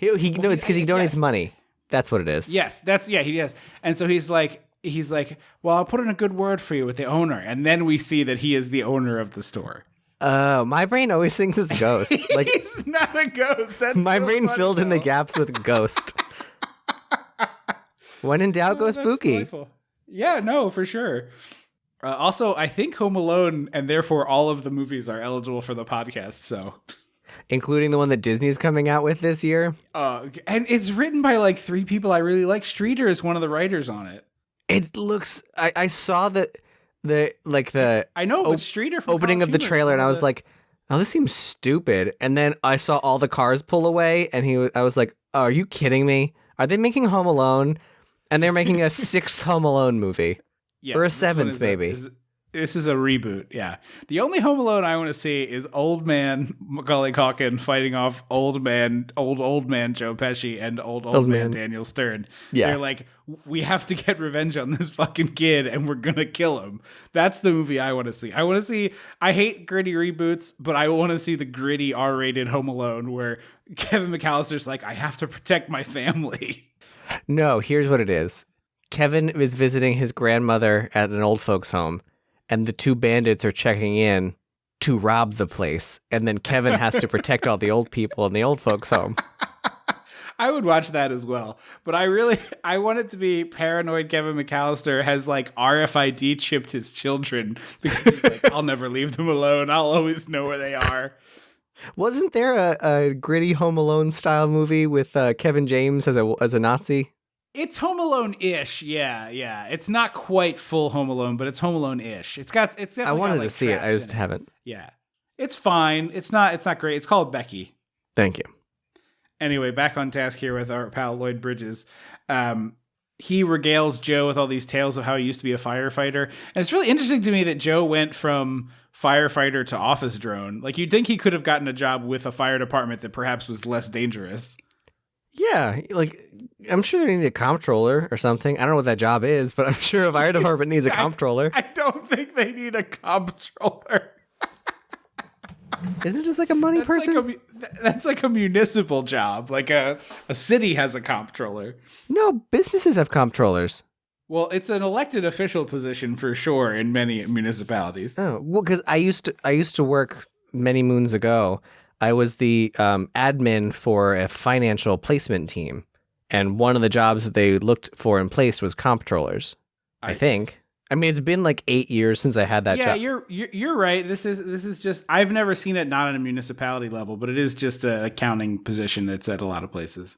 it's because he donates money. That's what it is. Yes, he does. And so he's like, well, I'll put in a good word for you with the owner. And then we see that he is the owner of the store. My brain always thinks it's ghost. Like he's not a ghost. That's my so brain funny, filled in the gaps with ghost. When in doubt, go spooky. Delightful. Yeah, no, for sure. Also, I think Home Alone and therefore all of the movies are eligible for the podcast. So, including the one that Disney's coming out with this year. And it's written by like 3 people I really like. Streeter is one of the writers on it. It looks. I saw that. I know, but Streeter from opening of the trailer, and I was like, "Oh, this seems stupid." And then I saw all the cars pull away, and I was like, "Oh, are you kidding me? Are they making Home Alone?" And they're making a 6th Home Alone movie, or a 7th maybe. This is a reboot. Yeah, the only Home Alone I want to see is old man Macaulay Culkin fighting off old man Joe Pesci and old man Daniel Stern. Yeah, they're like, we have to get revenge on this fucking kid, and we're gonna kill him. That's the movie I want to see. I hate gritty reboots, but I want to see the gritty R-rated Home Alone where Kevin McAllister's like, I have to protect my family. No, here's what it is. Kevin is visiting his grandmother at an old folks' home, and the 2 bandits are checking in to rob the place, and then Kevin has to protect all the old people in the old folks' home. I would watch that as well, but I want it to be paranoid Kevin McAllister has like RFID chipped his children because he's like, I'll never leave them alone. I'll always know where they are. Wasn't there a gritty Home Alone style movie with Kevin James as a Nazi? It's Home Alone-ish, yeah. It's not quite full Home Alone, but it's Home Alone-ish. I wanted to see it. I just haven't. Yeah, it's fine. It's not great. It's called Becky. Thank you. Anyway, back on task here with our pal Lloyd Bridges. He regales Joe with all these tales of how he used to be a firefighter, and it's really interesting to me that Joe went from firefighter to office drone. Like, you'd think he could have gotten a job with a fire department that perhaps was less dangerous. Yeah, like, I'm sure they need a comptroller or something. I don't know what that job is, but I'm sure a fire department needs a comptroller. I don't think they need a comptroller. Isn't it just like a money person? That's like a municipal job. Like a city has a comptroller. No, businesses have comptrollers. Well, it's an elected official position for sure in many municipalities. Oh, well, because I used to work many moons ago. I was the admin for a financial placement team, and one of the jobs that they looked for in place was comptrollers. I think. I mean, it's been like 8 years since I had that job. Yeah, you're right. This is just, I've never seen it not at a municipality level, but it is just an accounting position that's at a lot of places.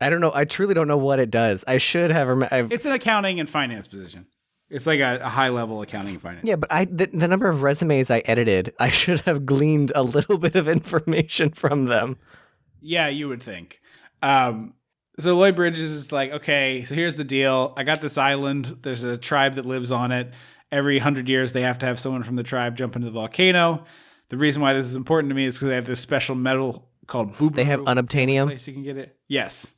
I don't know. I truly don't know what it does. I should have. It's an accounting and finance position. It's like a high level accounting and finance. Yeah, but the number of resumes I edited, I should have gleaned a little bit of information from them. Yeah, you would think. So Lloyd Bridges is like, okay, so here's the deal. I got this island. There's a tribe that lives on it. Every 100 years, they have to have someone from the tribe jump into the volcano. The reason why this is important to me is because they have this special metal called boobaroo. They have unobtainium? Place you can get it. Yes.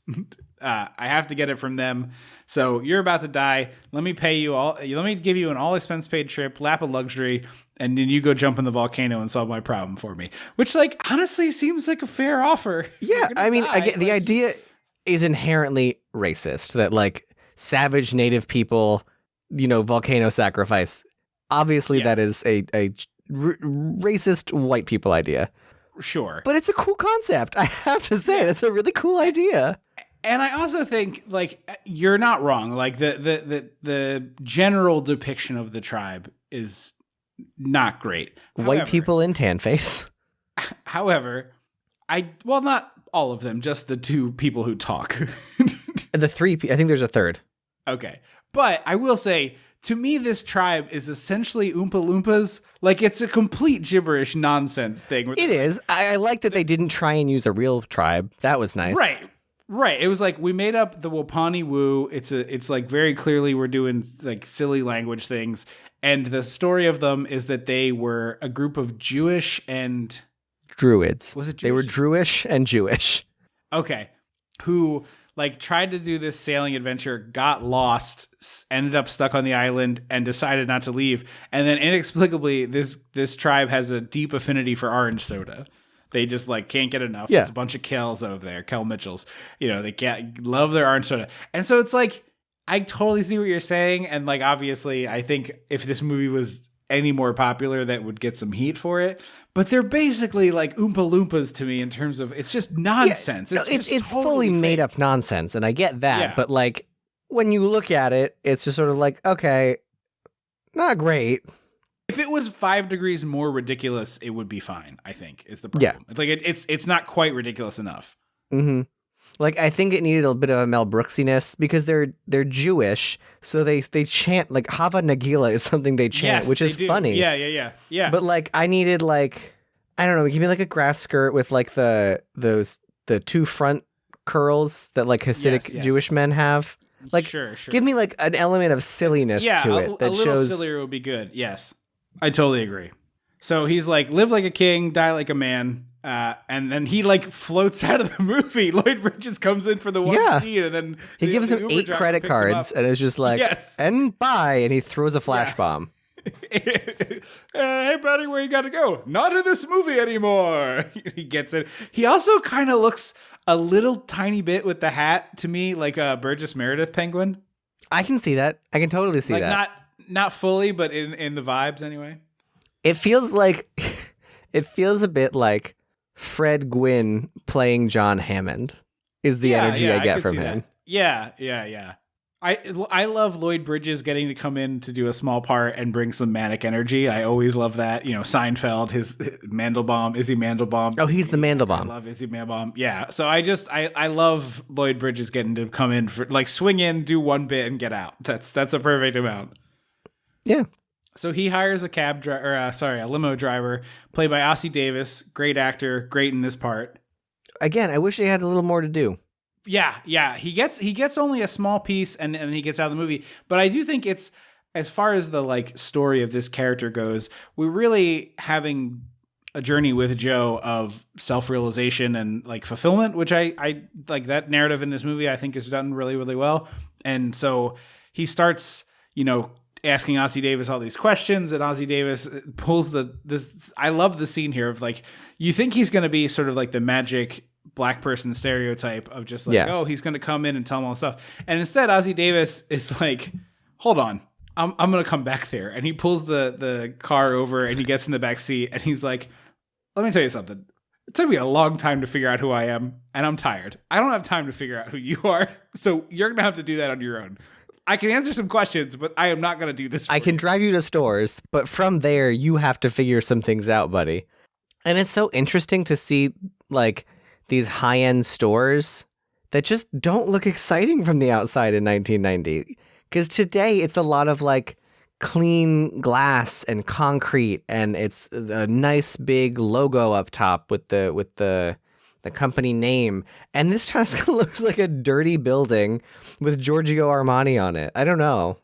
I have to get it from them. So you're about to die. Let me pay you all. Let me give you an all expense paid trip, lap of luxury, and then you go jump in the volcano and solve my problem for me. Which, like, honestly seems like a fair offer. Yeah, I mean, again, the idea is inherently racist, that like savage native people, volcano sacrifice. Obviously, that is a racist white people idea. Sure. But it's a cool concept. I have to say, it's a really cool idea. And I also think, like, you're not wrong. Like, the general depiction of the tribe is not great. White people in tan face. However, not all of them, just the 2 people who talk. The 3, I think there's a third. Okay. But I will say, to me, this tribe is essentially Oompa Loompas. Like, it's a complete gibberish nonsense thing. It is. I like that they didn't try and use a real tribe. That was nice. Right. It was like we made up the Wapani Woo. It's like very clearly we're doing like silly language things. And the story of them is that they were a group of Jewish and Druids. Was it Jewish? They were Druish and Jewish. Okay. Who like tried to do this sailing adventure, got lost, ended up stuck on the island, and decided not to leave. And then inexplicably, this tribe has a deep affinity for orange soda. They just like can't get enough. Yeah. It's a bunch of Kells over there, Kel Mitchells. You know, they can't love their orange soda. And so it's like, I totally see what you're saying. And like, obviously, I think if this movie was any more popular, that would get some heat for it. But they're basically like Oompa Loompas to me in terms of it's just nonsense. Yeah, it's fully made up nonsense, and I get that. Yeah. But like when you look at it, it's just sort of like, okay, not great. If it was 5 degrees more ridiculous, it would be fine, I think, is the problem. Yeah. Like it's not quite ridiculous enough. Mm-hmm. Like I think it needed a bit of a Mel Brooksiness because they're Jewish, so they chant like Hava Nagila is something they chant, Yes, which is they do. funny. Yeah. But like I needed like I don't know, give me like a grass skirt with like the two front curls that like Hasidic Yes. Jewish men have. Like sure. give me like an element of silliness to it that a little shows sillier would be good. Yes, I totally agree. So he's like, live like a king, die like a man. And then he like floats out of the movie. Lloyd Bridges comes in for the one scene, and then he gives the him Uber 8 driver credit picks him cards up. and it's just like, Yes. and bye, and he throws a flash bomb. Hey buddy, where you gotta go? Not in this movie anymore. He gets it. He also kind of looks a little tiny bit with the hat to me like a Burgess Meredith penguin. I can see that. I can totally see Like that. not fully, but in the vibes anyway. It feels like it feels a bit like Fred Gwynn playing John Hammond is the energy I get could from see him. that. Yeah. I love Lloyd Bridges getting to come in to do a small part and bring some manic energy. I always love that. You know, Seinfeld, his Mandelbaum, Izzy Mandelbaum. Oh, he's the I Mandelbaum. love Izzy Mandelbaum. Yeah. So I love Lloyd Bridges getting to come in for like swing in, do one bit and get out. That's a perfect amount. Yeah. So he hires a a limo driver played by Ossie Davis. Great actor. Great in this part. Again, I wish they had a little more to do. Yeah. He gets only a small piece and then he gets out of the movie. But I do think it's, as far as the like story of this character goes, we're really having a journey with Joe of self-realization and like fulfillment, which I like. That narrative in this movie I think is done really, really well. And so he starts, you know, asking Ossie Davis all these questions, and Ossie Davis pulls this. I love the scene here of like, you think he's going to be sort of like the magic black person stereotype of just like, oh, he's going to come in and tell him all this stuff. And instead Ossie Davis is like, hold on, I'm going to come back there. And he pulls the car over and he gets in the back seat and he's like, let me tell you something. It took me a long time to figure out who I am, and I'm tired. I don't have time to figure out who you are. So you're going to have to do that on your own. I can answer some questions, but I am not going to do this. I can drive you to stores, but from there, you have to figure some things out, buddy. And it's so interesting to see, like, these high-end stores that just don't look exciting from the outside in 1990. Because today, it's a lot of, like, clean glass and concrete, and it's a nice big logo up top with the company name. And this just kind of looks like a dirty building with Giorgio Armani on it. I don't know.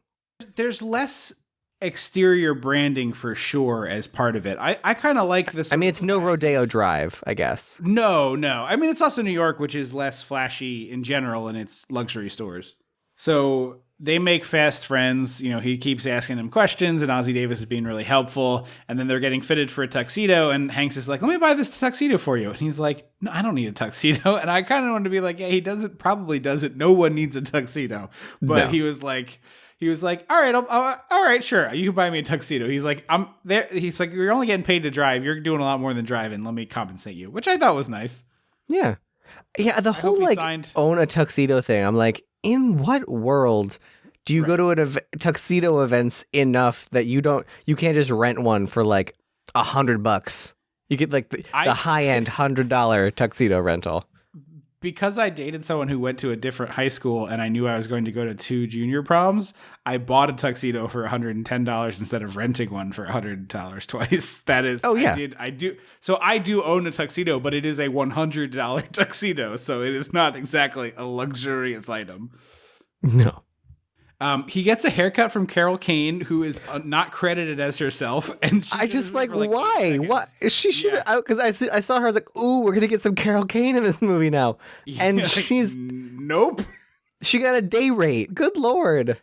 There's less exterior branding for sure as part of it. I kind of like this. I mean, it's no Rodeo Drive, I guess. No. I mean, it's also New York, which is less flashy in general in its luxury stores. So they make fast friends. You know, he keeps asking them questions, and Ossie Davis is being really helpful. And then they're getting fitted for a tuxedo, and Hanks is like, let me buy this tuxedo for you. And he's like, no, I don't need a tuxedo. And I kind of wanted to be like, yeah, he probably doesn't. No one needs a tuxedo. But No. he was like, all right, all right, sure. You can buy me a tuxedo. He's like, I'm there. He's like, you're only getting paid to drive. You're doing a lot more than driving. Let me compensate you, which I thought was nice. Yeah. Yeah, the whole, hope he like, signed- own a tuxedo thing. I'm like, in what world do you go to tuxedo events enough that you can't just rent one for, like, $100? You get, like, the high-end $100 tuxedo rental. because I dated someone who went to a different high school and I knew I was going to go to 2 junior proms, I bought a tuxedo for $110 instead of renting one for $100 twice. That is, oh yeah, I do. So I do own a tuxedo, but it is a $100 tuxedo, so it is not exactly a luxurious item. No. He gets a haircut from Carol Kane, who is not credited as herself, and I just like why? What she should because I saw her. I was like, ooh, we're gonna get some Carol Kane in this movie now, and she's nope. She got a day rate. Good Lord.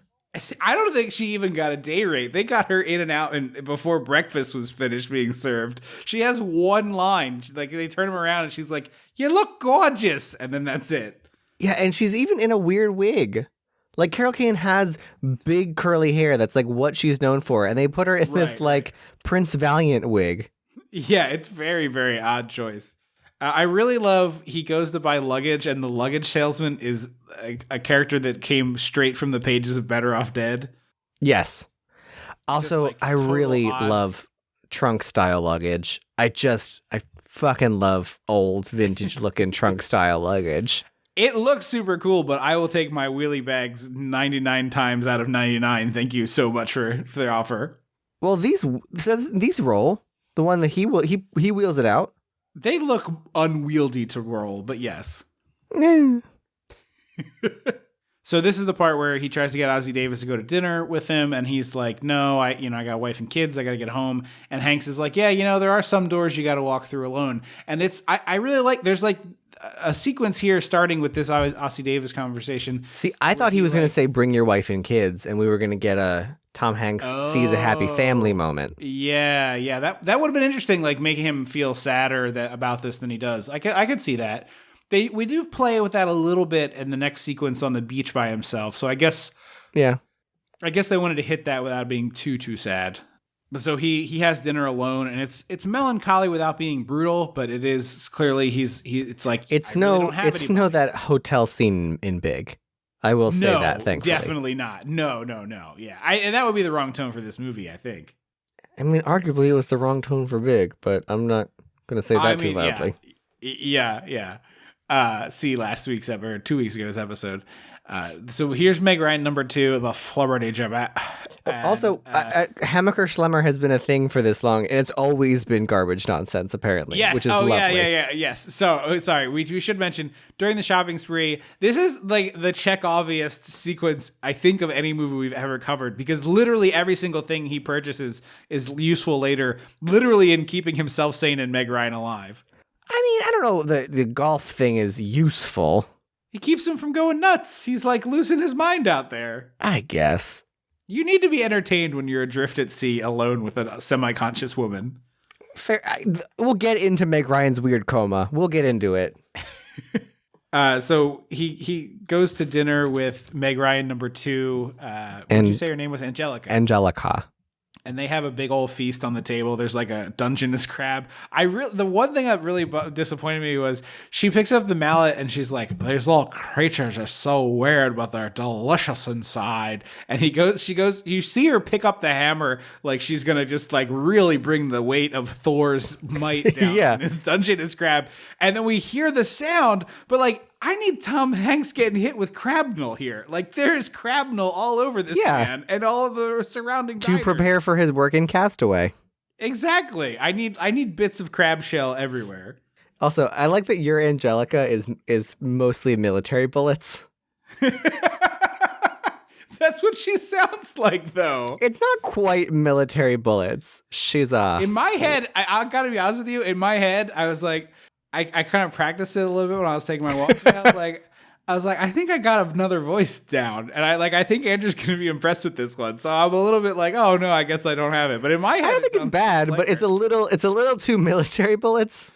I don't think she even got a day rate. They got her in and out, and before breakfast was finished being served. She has one line. Like they turn him around, and she's like, "You look gorgeous," and then that's it. Yeah, and she's even in a weird wig. Like, Carol Kane has big curly hair. That's, like, what she's known for. And they put her in this, like, Prince Valiant wig. Yeah, it's very, very odd choice. I really love he goes to buy luggage, and the luggage salesman is a character that came straight from the pages of Better Off Dead. Yes. Also, like, I really odd. love trunk-style luggage. I fucking love old, vintage-looking trunk-style luggage. It looks super cool, but I will take my wheelie bags 99 times out of 99. Thank you so much for the offer. Well, these roll. The one that he wheels it out. They look unwieldy to roll, but yes. So this is the part where he tries to get Ossie Davis to go to dinner with him, and he's like, "No, I got a wife and kids. I got to get home." And Hanks is like, "Yeah, there are some doors you got to walk through alone." And I really like. There's like a sequence here starting with this Ossie Davis conversation. See, I thought he was going to say, "Bring your wife and kids," and we were going to get a Tom Hanks sees a happy family moment. Yeah, that would have been interesting, like making him feel sadder about this than he does. I could see that. We do play with that a little bit in the next sequence on the beach by himself. So I guess they wanted to hit that without being too sad. So he has dinner alone, and it's melancholy without being brutal, but it is clearly it's like it's no that hotel scene in Big. I will say that, thankfully. Definitely not. No. Yeah, and that would be the wrong tone for this movie, I think. I mean, arguably it was the wrong tone for Big, but I'm not going to say that too loudly. Yeah. See last week's episode, or 2 weeks ago's episode. So here's Meg Ryan number 2, the Florida Job. Also, Hammaker Schlemmer has been a thing for this long, and it's always been garbage nonsense, apparently. Yes. Which is lovely. Yes. So, sorry, we should mention, during the shopping spree, this is like the Chekhoviest sequence, I think, of any movie we've ever covered, because literally every single thing he purchases is useful later, literally in keeping himself sane and Meg Ryan alive. I mean, I don't know, the golf thing is useful. He keeps him from going nuts. He's like losing his mind out there. I guess. You need to be entertained when you're adrift at sea alone with a semi-conscious woman. Fair. We'll get into Meg Ryan's weird coma. We'll get into it. So he goes to dinner with Meg Ryan number 2. What did you say her name was? Angelica. And they have a big old feast on the table. There's like a Dungeness crab. The one thing that really disappointed me was she picks up the mallet and she's like, "These little creatures are so weird, but they're delicious inside." And she goes, you see her pick up the hammer like she's gonna just like really bring the weight of Thor's might down on this Dungeness crab. And then we hear the sound, but like, I need Tom Hanks getting hit with crabnel here. Like, there is crabnel all over this man and all of the surrounding diners. To prepare for his work in Castaway. Exactly. I need bits of crab shell everywhere. Also, I like that your Angelica is mostly military bullets. That's what she sounds like, though. It's not quite military bullets. She's in my head, I gotta be honest with you, in my head, I was like, I kind of practiced it a little bit when I was taking my walk today. I was like, I think I got another voice down, and I think Andrew's gonna be impressed with this one. So I'm a little bit like, oh no, I guess I don't have it. But in my head, I don't think it's bad, but it's a little too military bullets.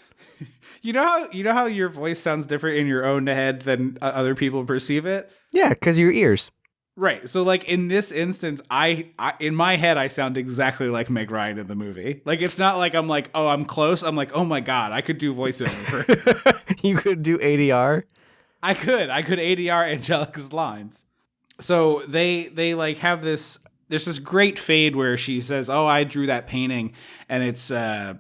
You know how your voice sounds different in your own head than other people perceive it? Yeah, because your ears. Right. So like in this instance, I in my head, I sound exactly like Meg Ryan in the movie. Like, it's not like I'm like, oh, I'm close. I'm like, oh my God, I could do voiceover. You could do ADR? I could ADR Angelica's lines. So they like have there's this great fade where she says, "Oh, I drew that painting." And it's, oh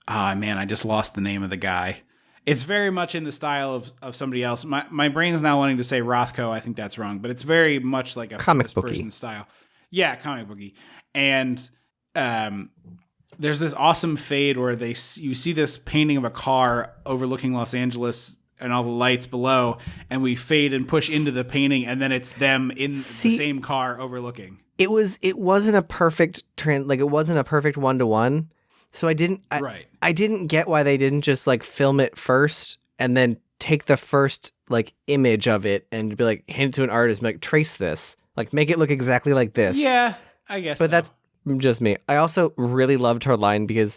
man, I just lost the name of the guy. It's very much in the style of somebody else. My brain's now wanting to say Rothko. I think that's wrong, but it's very much like a Comic famous booky. person style. Yeah, comic booky. And there's this awesome fade where you see this painting of a car overlooking Los Angeles and all the lights below, and we fade and push into the painting, and then it's them in the same car overlooking. It wasn't a perfect it wasn't a perfect 1-to-1. So I didn't get why they didn't just like film it first and then take the first like image of it and be like hand it to an artist and be like trace this, like make it look exactly like this. Yeah, I guess. But that's just me. I also really loved her line because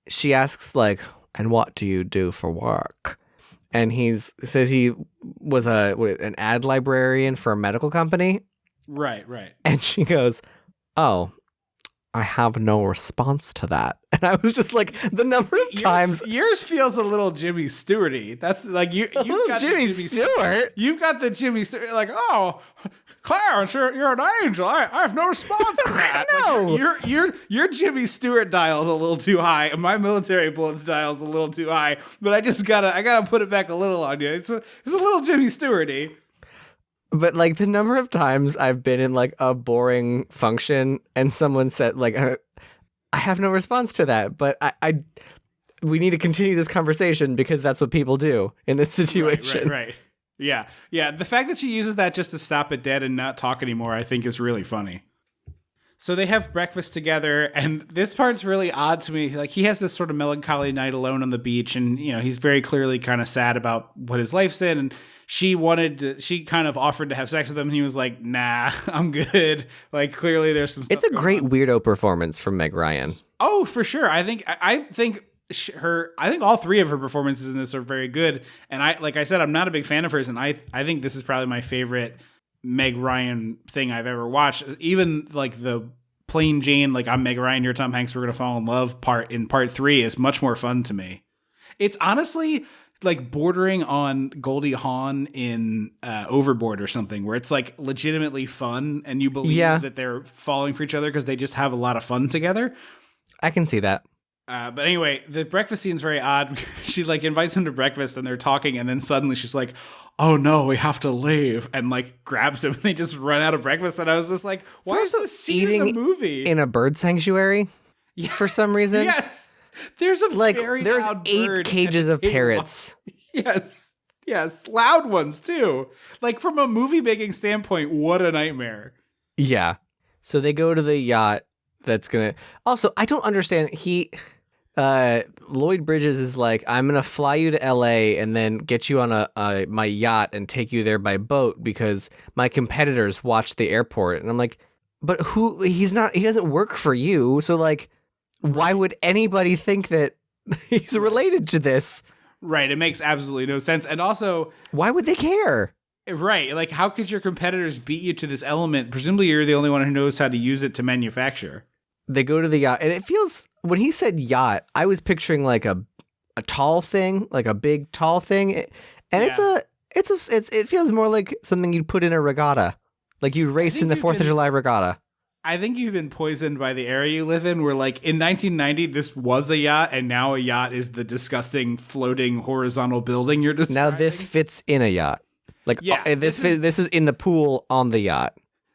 she asks like, "And what do you do for work?" And says he was an ad librarian for a medical company. Right. And she goes, "Oh, I have no response to that." And I was just like, the number of times yours feels a little Jimmy Stewart-y. That's like you've got Jimmy Stewart. You've got the Jimmy Stewart, like, oh, Clarence, you're an angel. I have no response to that. No. Like, your Jimmy Stewart dial is a little too high, and my military bullets dial is a little too high. But I gotta put it back a little on you. It's a little Jimmy Stewart-y. But like the number of times I've been in like a boring function and someone said like, I have no response to that, but we need to continue this conversation because that's what people do in this situation. Right. Yeah. The fact that she uses that just to stop it dead and not talk anymore, I think is really funny. So they have breakfast together, and this part's really odd to me. Like, he has this sort of melancholy night alone on the beach, and, you know, he's very clearly kind of sad about what his life's in, and she kind of offered to have sex with him, and he was like, nah, I'm good. Like, clearly there's some stuff It's a going great on. weirdo performance from Meg Ryan. Oh, for sure. I think all three of her performances in this are very good. And like I said, I'm not a big fan of hers, and I think this is probably my favorite Meg Ryan thing I've ever watched. Even like the plain Jane, like I'm Meg Ryan, you're Tom Hanks, we're gonna fall in love part 3 is much more fun to me. It's honestly like bordering on Goldie Hawn in Overboard or something, where it's like legitimately fun and you believe that they're falling for each other because they just have a lot of fun together. I can see that. But anyway, the breakfast scene's very odd. She like invites him to breakfast and they're talking, and then suddenly she's like, "Oh no, we have to leave," and like grabs him and they just run out of breakfast. And I was just like, why is this scene in the movie? In a bird sanctuary for some reason? Yes. There's there's 8 cages of parrots. Yes. Loud ones too. Like from a movie making standpoint, what a nightmare. Yeah. So they go to the yacht that's gonna. Also, I don't understand. Lloyd Bridges is like, I'm gonna fly you to LA and then get you on my yacht and take you there by boat because my competitors watch the airport. And I'm like, but he doesn't work for you. So like, why would anybody think that he's related to this? Right. It makes absolutely no sense. And also, why would they care? Right. Like, how could your competitors beat you to this element? Presumably you're the only one who knows how to use it to manufacture. They go to the yacht, and it feels, when he said yacht, I was picturing like a tall thing, like a big tall thing, and it feels more like something you'd put in a regatta, like you'd race in the 4th of July regatta. I think you've been poisoned by the area you live in, where like in 1990 this was a yacht, and now a yacht is the disgusting floating horizontal building you're describing. Now this fits in a yacht, like this is in the pool on the yacht.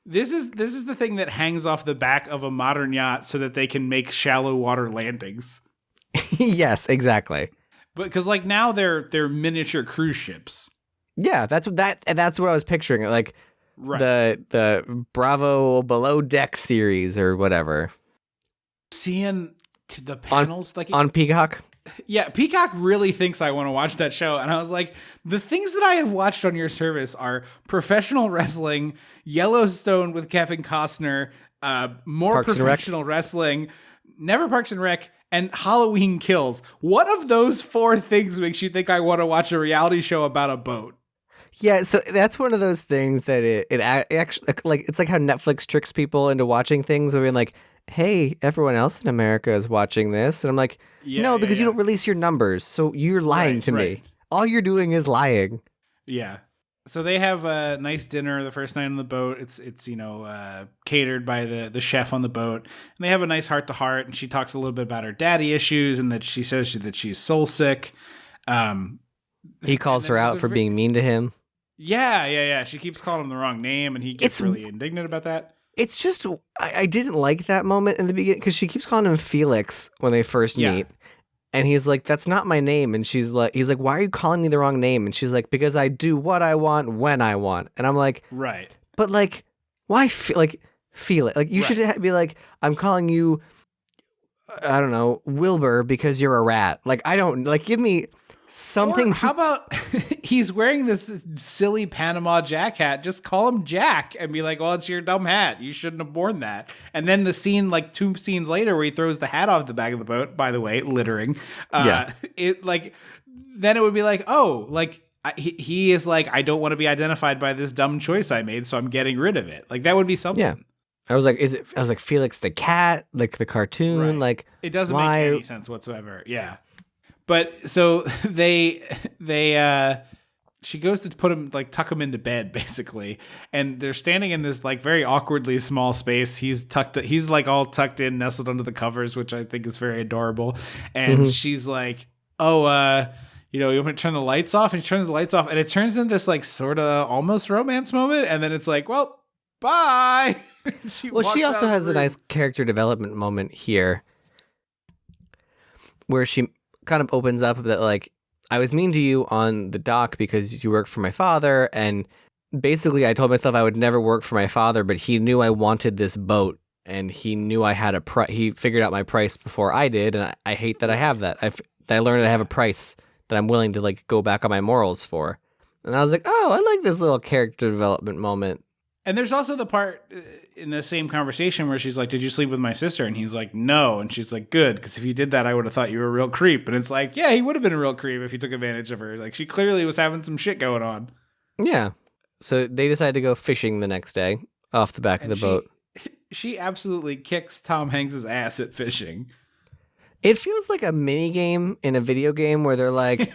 This is the thing that hangs off the back of a modern yacht so that they can make shallow water landings. Yes, exactly. But because like now they're miniature cruise ships. Yeah, that's what I was picturing. Like the Bravo Below Deck series or whatever. Seeing the panels on Peacock. Yeah, Peacock really thinks I want to watch that show. And I was like, the things that I have watched on your service are professional wrestling, Yellowstone with Kevin Costner, more Parks professional wrestling, never Parks and Rec, and Halloween Kills. What of those 4 things makes you think I want to watch a reality show about a boat? Yeah, so that's one of those things that it actually, like, it's like how Netflix tricks people into watching things where being like, hey, everyone else in America is watching this. And I'm like, no, because you don't release your numbers. So you're lying to me. All you're doing is lying. Yeah. So they have a nice dinner the first night on the boat. It's catered by the chef on the boat. And they have a nice heart-to-heart. And she talks a little bit about her daddy issues and that she says that she's soul sick. He calls her out for being mean to him. Yeah. She keeps calling him the wrong name, and he gets really indignant about that. It's just, I didn't like that moment in the beginning because she keeps calling him Felix when they first meet. And he's like, that's not my name. And he's like, why are you calling me the wrong name? And she's like, because I do what I want when I want. And I'm like, right. But like, why feel it? Like you should be like, I'm calling you, I don't know, Wilbur because you're a rat. Like, I don't, like, give me something. Or how about he's wearing this silly Panama Jack hat? Just call him Jack and be like, well, it's your dumb hat. You shouldn't have worn that. And then the scene, like 2 scenes later, where he throws the hat off the back of the boat, by the way, littering. It like, then it would be like, oh, like he is like, I don't want to be identified by this dumb choice I made, so I'm getting rid of it. Like that would be something. Yeah. I was like, Felix the cat, like the cartoon, right. Like it doesn't make any sense whatsoever. Yeah. But so she goes to put him, like tuck him into bed basically. And they're standing in this like very awkwardly small space. He's like all tucked in, nestled under the covers, which I think is very adorable. And she's like, oh, you want me to turn the lights off? And he turns the lights off and it turns into this like sort of almost romance moment. And then it's like, well, bye. She also has a nice character development moment here where she kind of opens up that like, I was mean to you on the dock because you work for my father, and basically I told myself I would never work for my father, but he knew I wanted this boat and he knew I had he figured out my price before I did, and I hate that I have that. I learned I have a price that I'm willing to like go back on my morals for. And I was like, oh, I like this little character development moment. And there's also the part in the same conversation where she's like, did you sleep with my sister? And he's like, no. And she's like, good, because if you did that, I would have thought you were a real creep. And it's like, yeah, he would have been a real creep if he took advantage of her. Like, she clearly was having some shit going on. Yeah. So they decided to go fishing the next day off the back of the boat. She absolutely kicks Tom Hanks' ass at fishing. It feels like a mini game in a video game where they're like,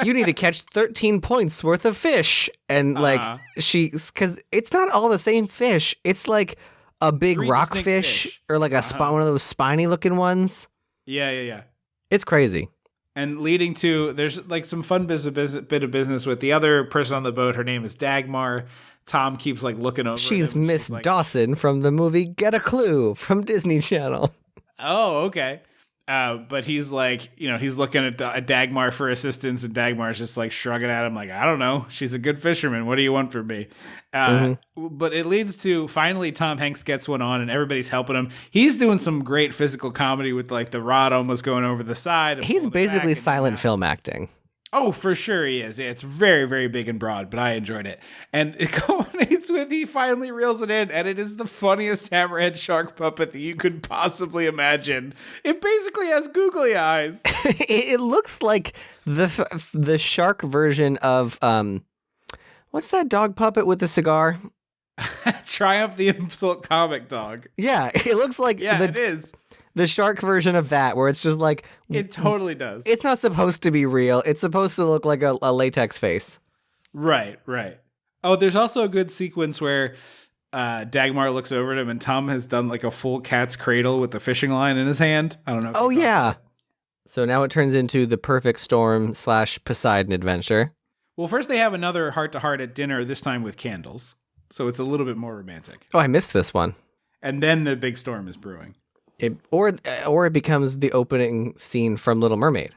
you need to catch 13 points worth of fish. And like because it's not all the same fish. It's like a big rockfish or like one of those spiny looking ones. Yeah. It's crazy. And leading to, there's like some fun bit of business with the other person on the boat. Her name is Dagmar. Tom keeps like looking over. She's Miss Dawson from the movie Get a Clue from Disney Channel. Oh, okay. But he's like, he's looking at Dagmar for assistance, and Dagmar's just like shrugging at him like, I don't know. She's a good fisherman. What do you want from me? But it leads to finally Tom Hanks gets one on and everybody's helping him. He's doing some great physical comedy with like the rod almost going over the side. He's basically silent film acting. Oh, for sure he is. Yeah, it's very, very big and broad, but I enjoyed it. And it culminates with he finally reels it in, and it is the funniest hammerhead shark puppet that you could possibly imagine. It basically has googly eyes. It looks like the shark version of what's that dog puppet with the cigar? Triumph the Insult Comic Dog. Yeah, it looks like it is. The shark version of that, where it's just like... It totally does. It's not supposed to be real. It's supposed to look like a latex face. Right. Oh, there's also a good sequence where Dagmar looks over at him and Tom has done like a full cat's cradle with the fishing line in his hand. I don't know. Oh, yeah. So now it turns into the perfect storm / Poseidon adventure. Well, first they have another heart-to-heart at dinner, this time with candles. So it's a little bit more romantic. Oh, I missed this one. And then the big storm is brewing. Or it becomes the opening scene from Little Mermaid.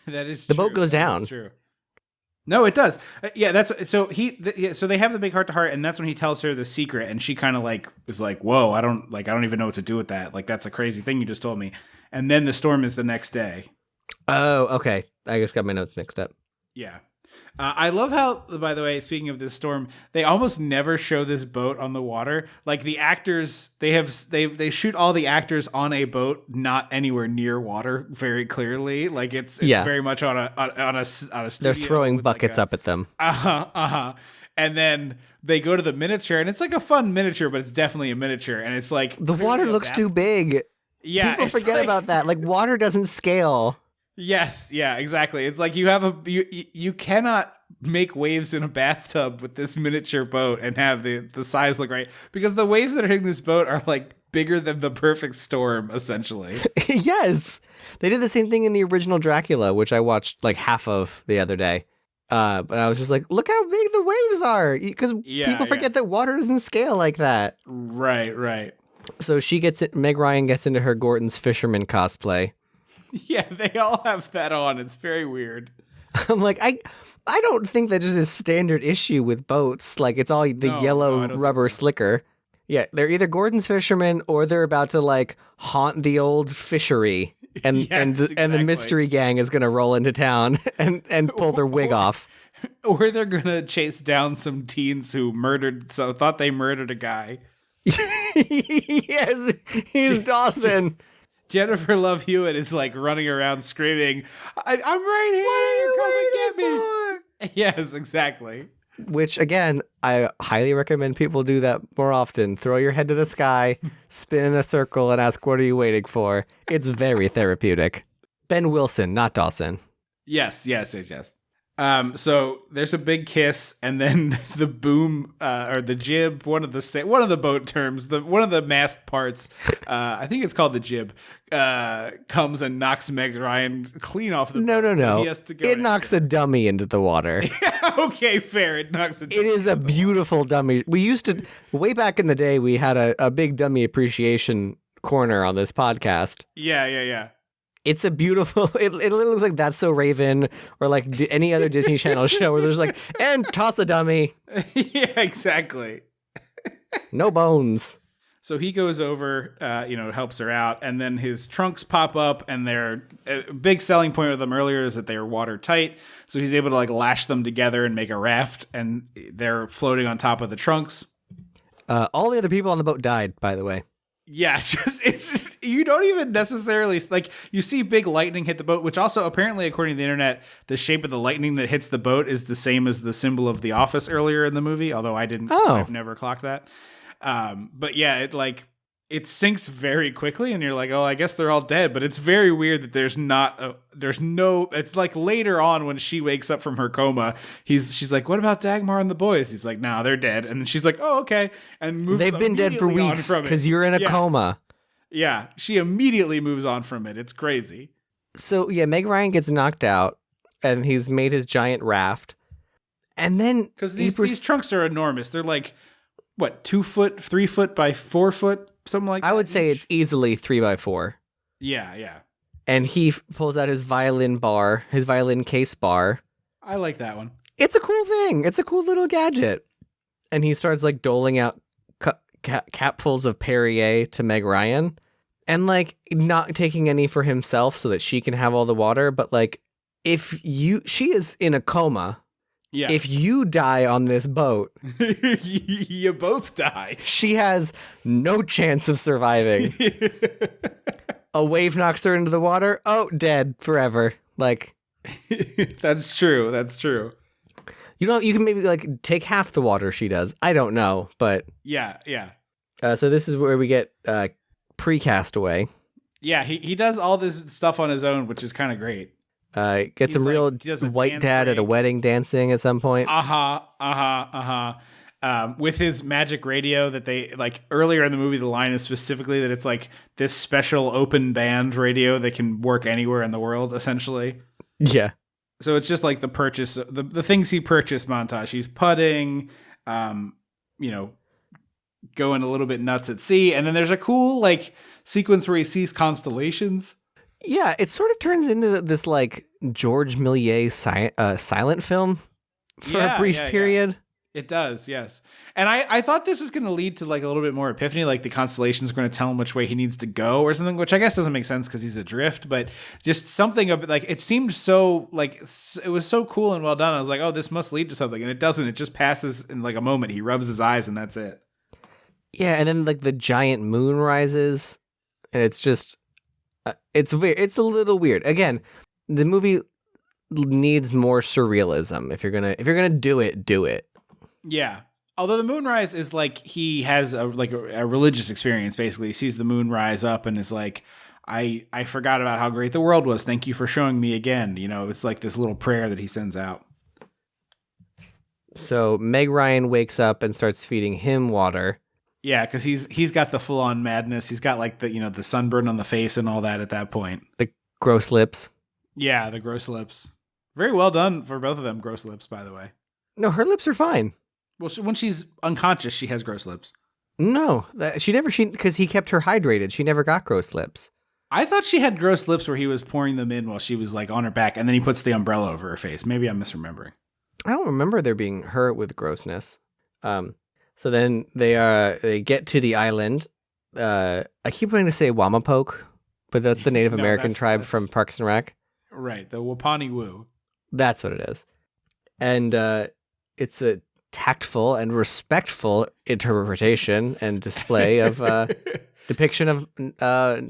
That is the true. boat goes down. That's true. No, it does. So they have the big heart to heart, and that's when he tells her the secret, and she kind of like is like, "Whoa, I don't even know what to do with that. Like that's a crazy thing you just told me." And then the storm is the next day. Oh, okay. I just got my notes mixed up. Yeah. I love how, by the way, speaking of this storm, they almost never show this boat on the water. Like the actors, they shoot all the actors on a boat, not anywhere near water, very clearly. Like it's very much on a studio. They're throwing buckets up at them. And then they go to the miniature, and it's like a fun miniature, but it's definitely a miniature, and it's like the water looks too big. Yeah, people forget about that. Like water doesn't scale. Yes, yeah, exactly. It's like you cannot make waves in a bathtub with this miniature boat and have the size look right, because the waves that are hitting this boat are like bigger than the perfect storm, essentially. Yes. They did the same thing in the original Dracula, which I watched like half of the other day. But I was just like, look how big the waves are. Because people forget that water doesn't scale like that. Right. So Meg Ryan gets into her Gorton's fisherman cosplay. Yeah, they all have that on. It's very weird. I'm like, I don't think that just is standard issue with boats. Like, it's all the yellow rubber slicker. Yeah, they're either Gordon's fishermen or they're about to like haunt the old fishery, and the mystery gang is gonna roll into town and pull their wig off. Or they're gonna chase down some teens who thought they murdered a guy. Yes, he's Dawson. Jennifer Love Hewitt is like running around screaming, I'm right here, come and get me. Yes, exactly. Which, again, I highly recommend people do that more often. Throw your head to the sky, spin in a circle, and ask, what are you waiting for? It's very therapeutic. Ben Wilson, not Dawson. Yes. So there's a big kiss, and then the boom or the jib, one of the boat terms, one of the mast parts, I think it's called the jib, comes and knocks Meg Ryan clean off the boat. No. So he has to go it knocks a dummy into the water. Okay, fair. It knocks a dummy. It is a beautiful dummy. We used to, way back in the day, we had a big dummy appreciation corner on this podcast. Yeah. It's a beautiful, it literally looks like That's So Raven or like any other Disney Channel show where there's like, and toss a dummy. Yeah, exactly. No bones. So he goes over, helps her out, and then his trunks pop up, and they're a big selling point of them earlier is that they are watertight. So he's able to like lash them together and make a raft, and they're floating on top of the trunks. All the other people on the boat died, by the way. Yeah, you don't even necessarily like you see big lightning hit the boat, which also apparently, according to the internet, the shape of the lightning that hits the boat is the same as the symbol of the Office earlier in the movie. Although I've never clocked that. But yeah, it sinks very quickly, and you're like, oh, I guess they're all dead. But it's very weird that there's no. It's like later on when she wakes up from her coma, she's like, what about Dagmar and the boys? He's like, nah, they're dead. And then she's like, oh, okay, and moves. They've been dead for weeks because you're in a coma. Yeah, she immediately moves on from it. It's crazy. So yeah, Meg Ryan gets knocked out, and he's made his giant raft, and then because these trunks are enormous. They're like what, 2 foot, 3 foot by 4 foot. Something like that. I would say it's easily 3x4. Yeah. And he pulls out his violin case bar. I like that one. It's a cool thing. It's a cool little gadget. And he starts like doling out capfuls of Perrier to Meg Ryan. And like not taking any for himself so that she can have all the water. But like she is in a coma. Yeah. If you die on this boat, you both die. She has no chance of surviving. A wave knocks her into the water. Oh, dead forever. Like, that's true. You can maybe like take half the water she does. I don't know, but yeah. So this is where we get pre-Castaway. Yeah, he does all this stuff on his own, which is kind of great. Get some real white dad at a wedding dancing at some point. With his magic radio that they like earlier in the movie, the line is specifically that it's like this special open band radio that can work anywhere in the world, essentially. Yeah. So it's just like the things he purchased montage. He's putting, going a little bit nuts at sea. And then there's a cool like sequence where he sees constellations. Yeah, it sort of turns into this like George Méliès silent film for a brief period. It does, yes. And I thought this was going to lead to like a little bit more epiphany, like the constellations are going to tell him which way he needs to go or something, which I guess doesn't make sense because he's adrift, but just something of like it seemed so like it was so cool and well done. I was like, oh, this must lead to something, and it doesn't. It just passes in like a moment. He rubs his eyes and that's it. Yeah, and then like the giant moon rises, and it's just. It's weird. It's a little weird. Again, the movie needs more surrealism. If you're gonna do it. Yeah. Although the moonrise is like he has a religious experience. Basically, he sees the moon rise up and is like, I forgot about how great the world was. Thank you for showing me again. It's like this little prayer that he sends out. So Meg Ryan wakes up and starts feeding him water. Yeah, because he's got the full on madness. He's got like the sunburn on the face and all that at that point. The gross lips. Yeah, the gross lips. Very well done for both of them. Gross lips, by the way. No, her lips are fine. Well, when she's unconscious, she has gross lips. No, because he kept her hydrated. She never got gross lips. I thought she had gross lips where he was pouring them in while she was like on her back, and then he puts the umbrella over her face. Maybe I'm misremembering. I don't remember there being her with grossness. So then they get to the island. I keep wanting to say Wamapoke, but that's the Native American tribe from Parks and Rec. Right, the Wapani Woo. That's what it is. And it's a tactful and respectful interpretation and display of depiction of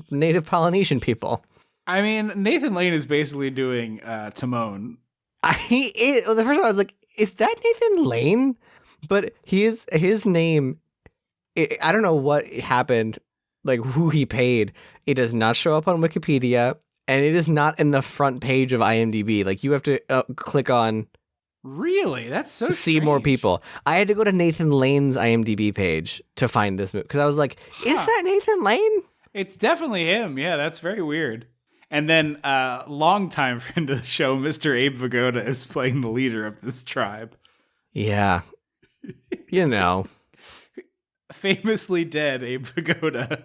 native Polynesian people. I mean, Nathan Lane is basically doing Timon. The first time I was like, is that Nathan Lane? But his name, I don't know what happened, like who he paid. It does not show up on Wikipedia, and it is not in the front page of IMDb. Like you have to click on. Really? That's so see strange. More people. I had to go to Nathan Lane's IMDb page to find this movie because I was like, is that Nathan Lane? It's definitely him. Yeah, that's very weird. And then longtime friend of the show, Mr. Abe Vigoda, is playing the leader of this tribe. Yeah. You know. Famously dead Abe Vigoda.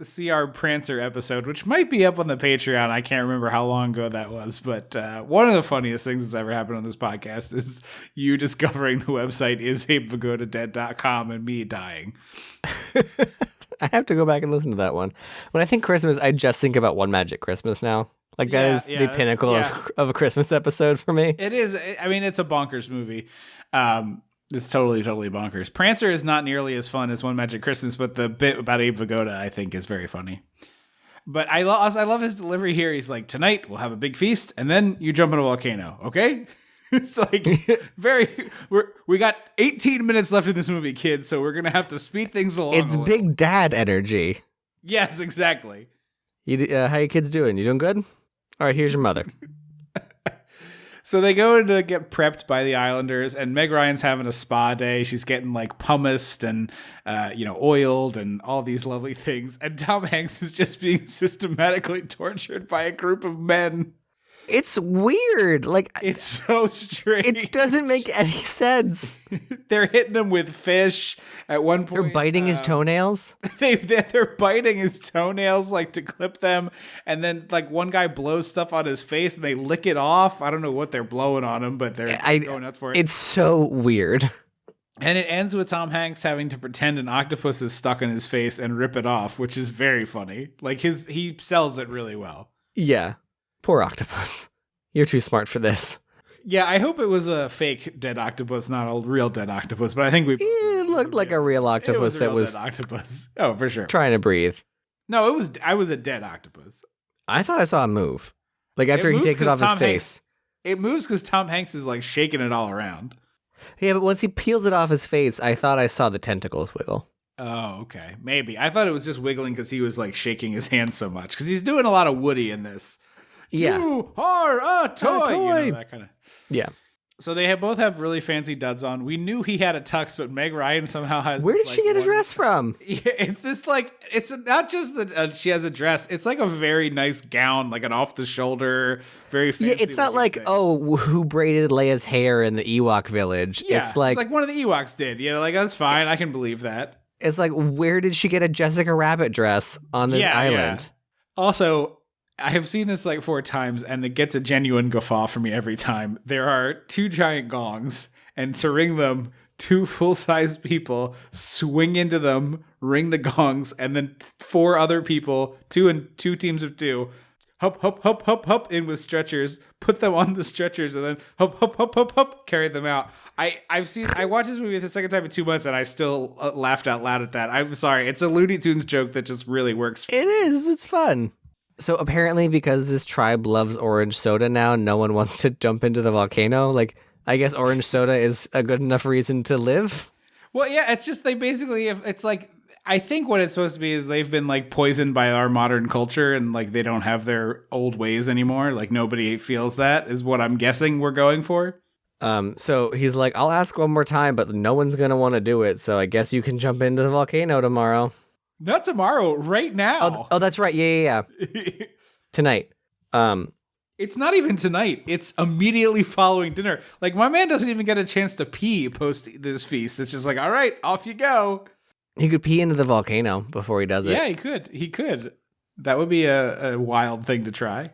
See our Prancer episode, which might be up on the Patreon. I can't remember how long ago that was, but one of the funniest things that's ever happened on this podcast is you discovering the website is abevigodadead.com and me dying. I have to go back and listen to that one. When I think Christmas, I just think about One Magic Christmas now. Like that is the pinnacle of a Christmas episode for me. It is. I mean, it's a bonkers movie. It's totally bonkers. Prancer is not nearly as fun as One Magic Christmas, but the bit about Abe Vigoda, I think, is very funny. But I love his delivery here. He's like, tonight we'll have a big feast, and then you jump in a volcano, okay? It's like we got 18 minutes left in this movie, kids, so we're gonna have to speed things along. It's big dad energy. Yes, exactly. How you kids doing? You doing good? All right, here's your mother. So they go to get prepped by the Islanders, and Meg Ryan's having a spa day. She's getting like pumiced and oiled and all these lovely things. And Tom Hanks is just being systematically tortured by a group of men. It's weird. Like it's so strange. It doesn't make any sense. They're hitting him with fish at one point. They're biting his toenails. They're biting his toenails like to clip them, and then like one guy blows stuff on his face and they lick it off. I don't know what they're blowing on him, but they're going nuts for it. It's so weird. And it ends with Tom Hanks having to pretend an octopus is stuck in his face and rip it off, which is very funny. Like he sells it really well. Yeah. Poor octopus. You're too smart for this. Yeah, I hope it was a fake dead octopus, not a real dead octopus, but I think it looked like a real octopus dead octopus. Oh, for sure. Trying to breathe. No, I was a dead octopus. I thought I saw it move. Like after he takes it off his face. It moves because Tom Hanks is like shaking it all around. Yeah, but once he peels it off his face, I thought I saw the tentacles wiggle. Oh, okay. Maybe. I thought it was just wiggling because he was like shaking his hand so much. Because he's doing a lot of Woody in this. Yeah. You are a toy. You know, that kind of. Yeah. So they both have really fancy duds on. We knew he had a tux, but Meg Ryan somehow has. Where did she get a dress from? Yeah, it's this like it's not just that she has a dress. It's like a very nice gown, like an off the shoulder, very fancy. Yeah, it's not like thing. Who braided Leia's hair in the Ewok village. Yeah, it's like one of the Ewoks did. You know, like that's fine. I can believe that. It's like, where did she get a Jessica Rabbit dress on this island? Yeah. Also, I have seen this like 4 times, and it gets a genuine guffaw from me every time. There are 2 giant gongs, and to ring them, 2 full-size people swing into them, ring the gongs, and then 4 other people, 2 teams of 2, hop in with stretchers, put them on the stretchers, and then hop, carry them out. I watched this movie the second time in 2 months, and I still laughed out loud at that. I'm sorry. It's a Looney Tunes joke that just really works. It is. It's fun. So apparently because this tribe loves orange soda now, no one wants to jump into the volcano. Like, I guess orange soda is a good enough reason to live. Well, yeah, it's just they basically, it's like, I think what it's supposed to be is they've been like poisoned by our modern culture and like they don't have their old ways anymore. Like nobody feels that is what I'm guessing we're going for. So he's like, I'll ask one more time, but no one's gonna want to do it. So I guess you can jump into the volcano tomorrow. Not tomorrow, right now. Oh, that's right. Yeah. Tonight. It's not even tonight. It's immediately following dinner. Like, my man doesn't even get a chance to pee post this feast. It's just like, all right, off you go. He could pee into the volcano before he does it. Yeah, he could. He could. That would be a wild thing to try.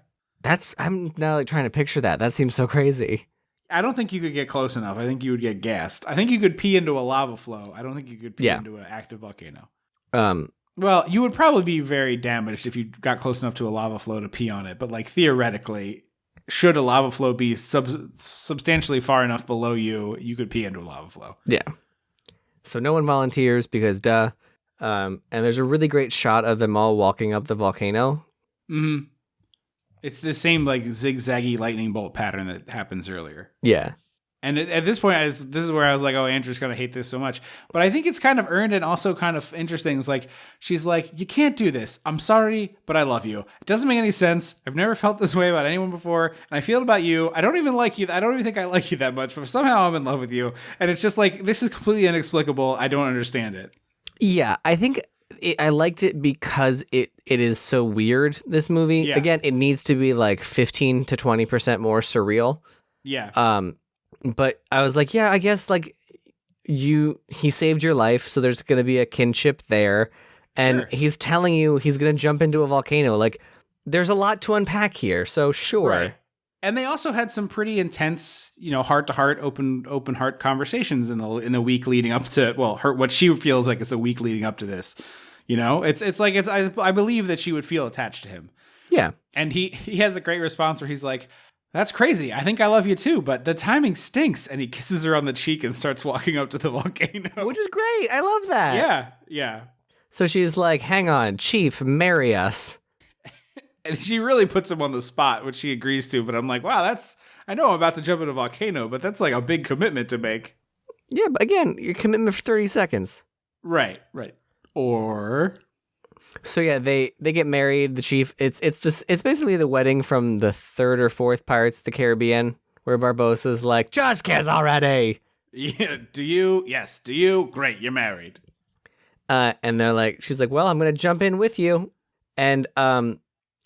I'm now like trying to picture that. That seems so crazy. I don't think you could get close enough. I think you would get gassed. I think you could pee into a lava flow. I don't think you could pee into an active volcano. Well, you would probably be very damaged if you got close enough to a lava flow to pee on it. But like theoretically, should a lava flow be substantially far enough below you, you could pee into a lava flow. Yeah. So no one volunteers because duh. And there's a really great shot of them all walking up the volcano. Mm-hmm. It's the same like zigzaggy lightning bolt pattern that happens earlier. Yeah. And at this point, this is where I was like, oh, Andrew's going to hate this so much. But I think it's kind of earned and also kind of interesting. It's like, she's like, you can't do this. I'm sorry, but I love you. It doesn't make any sense. I've never felt this way about anyone before. And I feel it about you. I don't even like you. I don't even think I like you that much. But somehow I'm in love with you. And it's just like, this is completely inexplicable. I don't understand it. Yeah, I think I liked it because it is so weird, this movie. Yeah. Again, it needs to be like 15 to 20% more surreal. Yeah. But I was like, yeah, I guess like he saved your life, so there's going to be a kinship there. And he's telling you he's going to jump into a volcano. Like, there's a lot to unpack here, so sure. Right. And they also had some pretty intense, heart to heart, open heart conversations in the week leading up to, what she feels like is a week leading up to this. I believe that she would feel attached to him. Yeah. And he has a great response where he's like, that's crazy. I think I love you too, but the timing stinks. And he kisses her on the cheek and starts walking up to the volcano. Which is great. I love that. Yeah. So she's like, hang on, Chief, marry us. And she really puts him on the spot, which he agrees to. But I'm like, wow, I know I'm about to jump in a volcano, but that's like a big commitment to make. Yeah, but again, your commitment for 30 seconds. Right. Or... So yeah, they get married. The chief, it's basically the wedding from the third or fourth Pirates of the Caribbean, where Barbossa's like, just kiss already. Yeah, do you? Yes, do you? Great, you're married. And they're like, she's like, well, I'm gonna jump in with you. And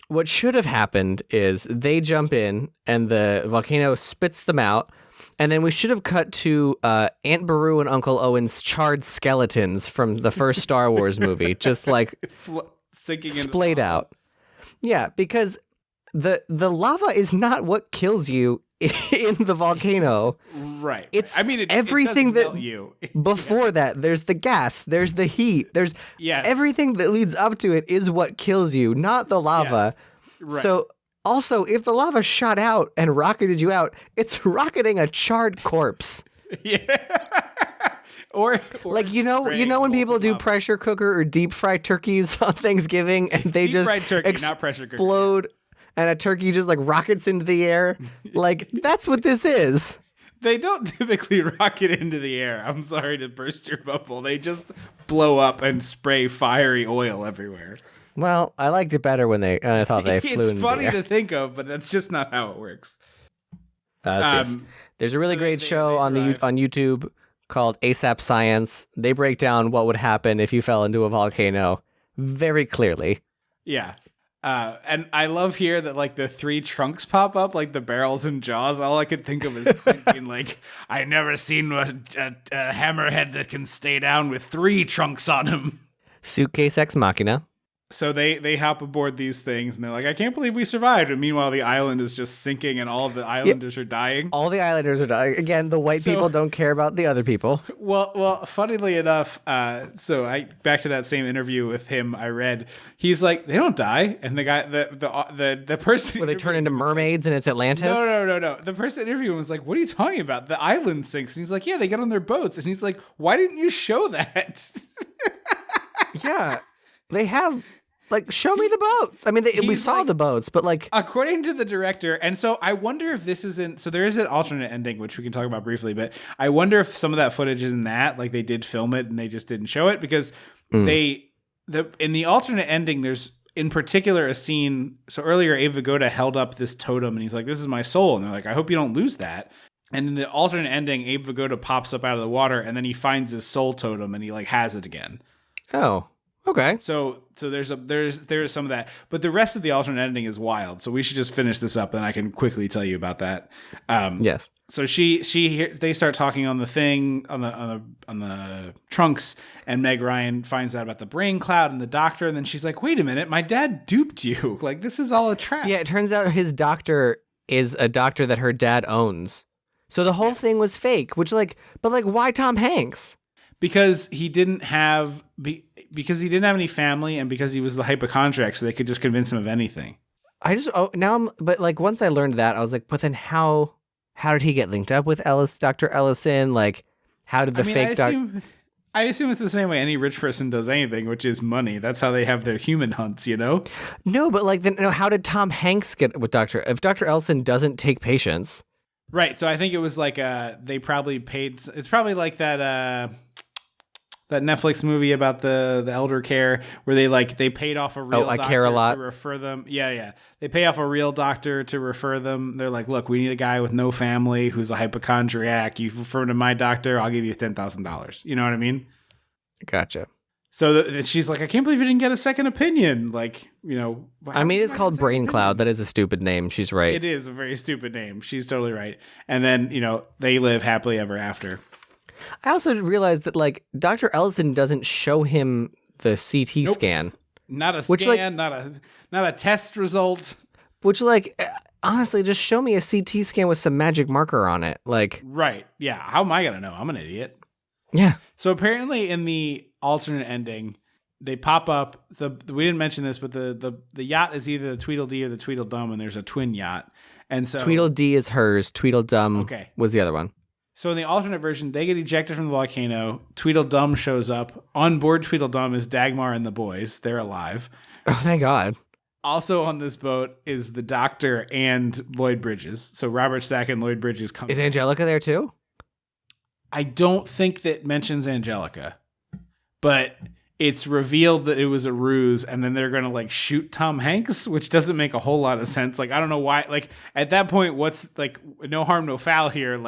what should have happened is they jump in and the volcano spits them out. And then we should have cut to Aunt Beru and Uncle Owen's charred skeletons from the first Star Wars movie, just like sinking splayed out. Yeah, because the lava is not what kills you in the volcano. Right. It's it everything does melt that you. before that. There's the gas, there's the heat, there's everything that leads up to it is what kills you, not the lava. Yes. Right. So. Also, if the lava shot out and rocketed you out, it's rocketing a charred corpse. Yeah. or like when people do pressure cooker or deep fry turkeys on Thanksgiving and they just not pressure cooker, explode and a turkey just like rockets into the air. Like that's what this is. They don't typically rocket into the air. I'm sorry to burst your bubble. They just blow up and spray fiery oil everywhere. Well, I liked it better when I thought they flew in the air. It's funny to think of, but that's just not how it works. There's a really great show on YouTube called ASAP Science. They break down what would happen if you fell into a volcano very clearly. Yeah. And I love here that like the three trunks pop up, like the barrels and jaws. All I could think of is Clint being like, I never seen a hammerhead that can stay down with three trunks on him. Suitcase ex machina. So they hop aboard these things and they're like, I can't believe we survived. And meanwhile, the island is just sinking and all of the islanders are dying. All the islanders are dying. Again, the white people don't care about the other people. Well, funnily enough, back to that same interview with him I read, he's like, they don't die. And the guy, the person... Where they turn into mermaids and it's Atlantis? No. The person interviewing was like, what are you talking about? The island sinks. And he's like, yeah, they get on their boats. And he's like, why didn't you show that? Yeah. They have... Like, show me the boats. I mean, we saw the boats, but like... According to the director, and so I wonder if this isn't... So there is an alternate ending, which we can talk about briefly, but I wonder if some of that footage is in that. Like, they did film it and they just didn't show it because in the alternate ending, there's in particular a scene... So earlier, Abe Vigoda held up this totem and he's like, this is my soul. And they're like, I hope you don't lose that. And in the alternate ending, Abe Vigoda pops up out of the water, and then he finds his soul totem, and he like has it again. Oh, okay. So there's some of that, but the rest of the alternate ending is wild. So we should just finish this up, and I can quickly tell you about that. Yes. So they start talking on the thing on the trunks, and Meg Ryan finds out about the brain cloud and the doctor, and then she's like, "Wait a minute, my dad duped you. Like this is all a trap." Yeah, it turns out his doctor is a doctor that her dad owns. So the whole thing was fake. But why Tom Hanks? Because he didn't have any family, and because he was the hypochondriac, so they could just convince him of anything. Once I learned that, I was like, but then how did he get linked up with Dr. Ellison? Like, how did the fake doctor? I assume it's the same way any rich person does anything, which is money. That's how they have their human hunts, you know? No, but how did Tom Hanks get with if Dr. Ellison doesn't take patients? Right. So I think it was like they probably paid. It's probably like that Netflix movie about the elder care where they paid off a real doctor Care a Lot to refer them. Yeah. They pay off a real doctor to refer them. They're like, look, we need a guy with no family who's a hypochondriac. You refer to my doctor, I'll give you $10,000. You know what I mean? Gotcha. So she's like, I can't believe you didn't get a second opinion. Like, you know. I mean, it's called Brain Cloud. That is a stupid name. She's right. It is a very stupid name. She's totally right. And then, they live happily ever after. I also realized that Dr. Ellison doesn't show him the CT scan. Not a scan, not a test result. Which honestly, just show me a CT scan with some magic marker on it. Right. Yeah. How am I going to know? I'm an idiot. Yeah. So apparently in the alternate ending, they pop up. We didn't mention this, but the yacht is either the Tweedledee or the Tweedledum, and there's a twin yacht. And so Tweedledee is hers. Tweedledum was the other one. So in the alternate version, they get ejected from the volcano. Tweedledum shows up. On board Tweedledum is Dagmar and the boys. They're alive. Oh, thank God. Also on this boat is the doctor and Lloyd Bridges. So Robert Stack and Lloyd Bridges come. Is Angelica there too? I don't think that mentions Angelica, but it's revealed that it was a ruse, and then they're going to shoot Tom Hanks, which doesn't make a whole lot of sense. I don't know why. At that point, what's no harm, no foul here.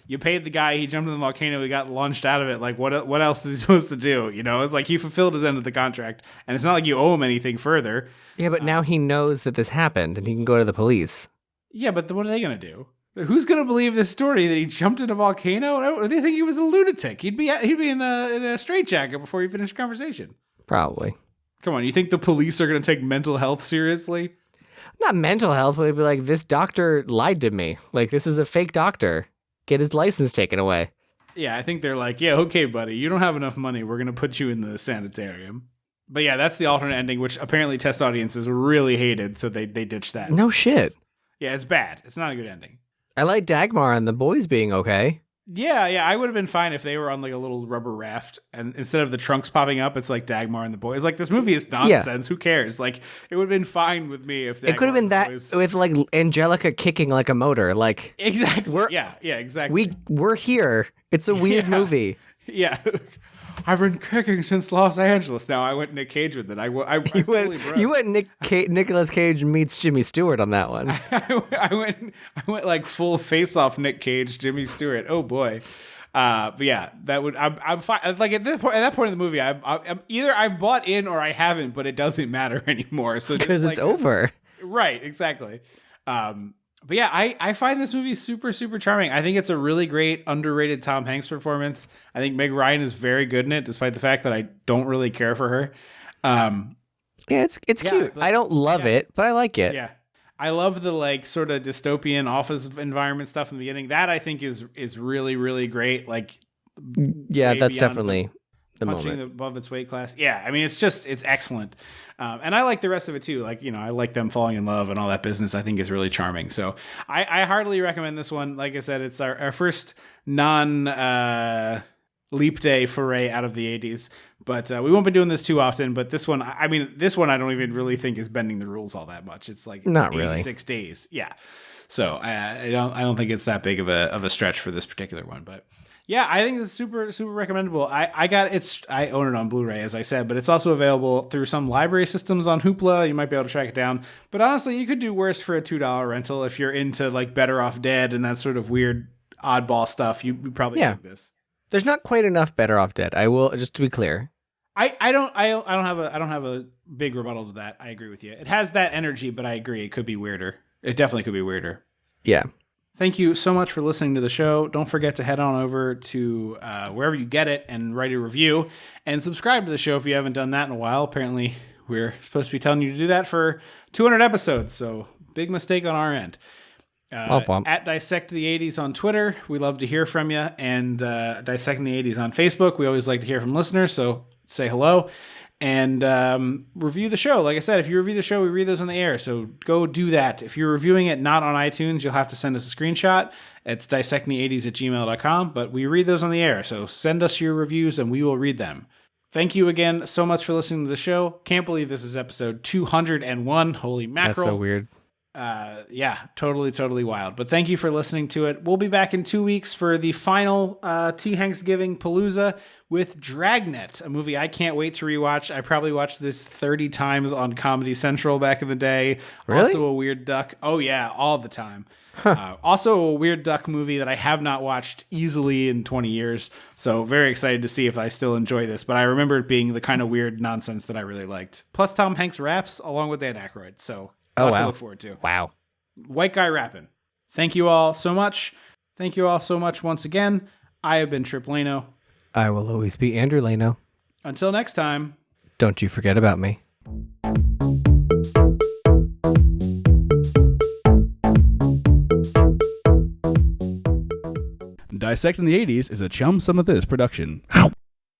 You paid the guy, he jumped in the volcano, he got launched out of it. What else is he supposed to do? It's he fulfilled his end of the contract, and it's not like you owe him anything further. Yeah, but now he knows that this happened, and he can go to the police. Yeah, but what are they going to do? Who's going to believe this story that he jumped in a volcano? They think he was a lunatic. He'd be in a straitjacket before he finished the conversation. Probably. Come on, you think the police are going to take mental health seriously? Not mental health, but they'd be like, this doctor lied to me. This is a fake doctor. Get his license taken away. Yeah, I think they're like, yeah, okay, buddy, you don't have enough money. We're going to put you in the sanitarium. But yeah, that's the alternate ending, which apparently test audiences really hated, so they ditched that. No shit. Yeah, it's bad. It's not a good ending. I like Dagmar and the boys being okay. Yeah, I would have been fine if they were on a little rubber raft, and instead of the trunks popping up, it's Dagmar and the boys. This movie is nonsense. Yeah. Who cares? It would have been fine with me if Dagmar it could have been that boys... with Angelica kicking like a motor. Exactly. Yeah, exactly. We're here. It's a weird movie. Yeah. I've been kicking since Los Angeles. Now I went Nick Cage with it. You went Nicolas Cage meets Jimmy Stewart on that one. I went full face off Nick Cage, Jimmy Stewart. Oh boy. But yeah, that would I'm fine. At that point in the movie, I'm either I've bought in or I haven't, but it doesn't matter anymore. So because it's over. Right. Exactly. But yeah, I find this movie super, super charming. I think it's a really great, underrated Tom Hanks performance. I think Meg Ryan is very good in it, despite the fact that I don't really care for her. Yeah, it's cute. I don't love it, but I like it. Yeah. I love the sort of dystopian office environment stuff in the beginning. That I think is really, really great. Yeah, that's definitely the punching moment. Above its weight class. Yeah, I mean, it's excellent. And I like the rest of it too. I like them falling in love and all that business. I think is really charming. So I heartily recommend this one. Like I said, it's our first leap day foray out of the 80s. But we won't be doing this too often. But this one I don't even really think is bending the rules all that much. It's not 86 really. days. Yeah. So I don't think it's that big of a stretch for this particular one. But yeah, I think it's super, super recommendable. I own it on Blu-ray, as I said, but it's also available through some library systems on Hoopla. You might be able to track it down. But honestly, you could do worse for a $2 rental if you're into Better Off Dead and that sort of weird oddball stuff, you probably like this. There's not quite enough Better Off Dead. I will, just to be clear. I don't have a big rebuttal to that. I agree with you. It has that energy, but I agree it could be weirder. It definitely could be weirder. Yeah. Thank you so much for listening to the show. Don't forget to head on over to wherever you get it and write a review and subscribe to the show if you haven't done that in a while. Apparently, we're supposed to be telling you to do that for 200 episodes, so big mistake on our end. At Dissect the 80s on Twitter, we love to hear from you, and Dissecting the 80s on Facebook. We always like to hear from listeners, so say hello and review the show. Like I said, if you review the show, we read those on the air, so go do that. If you're reviewing it not on iTunes, you'll have to send us a screenshot. It's dissectingthe80s@gmail.com, but we read those on the air, so send us your reviews and we will read them. Thank you again so much for listening to the show. Can't believe this is episode 201. Holy mackerel. That's so weird. Yeah, totally wild. But thank you for listening to it. We'll be back in 2 weeks for the final Thanksgiving Palooza with Dragnet, a movie I can't wait to rewatch. I probably watched this 30 times on Comedy Central back in the day. Really? Also a Weird Duck. Oh yeah, all the time. Also a Weird Duck movie that I have not watched easily in 20 years. So very excited to see if I still enjoy this. But I remember it being the kind of weird nonsense that I really liked. Plus Tom Hanks raps along with Dan Aykroyd. So lots to look forward to. Wow. White guy rapping. Thank you all so much. Thank you all so much once again. I have been Tripp Lano. I will always be Andrew Lano. Until next time. Don't you forget about me. Dissecting the 80s is a Chum Some of This production.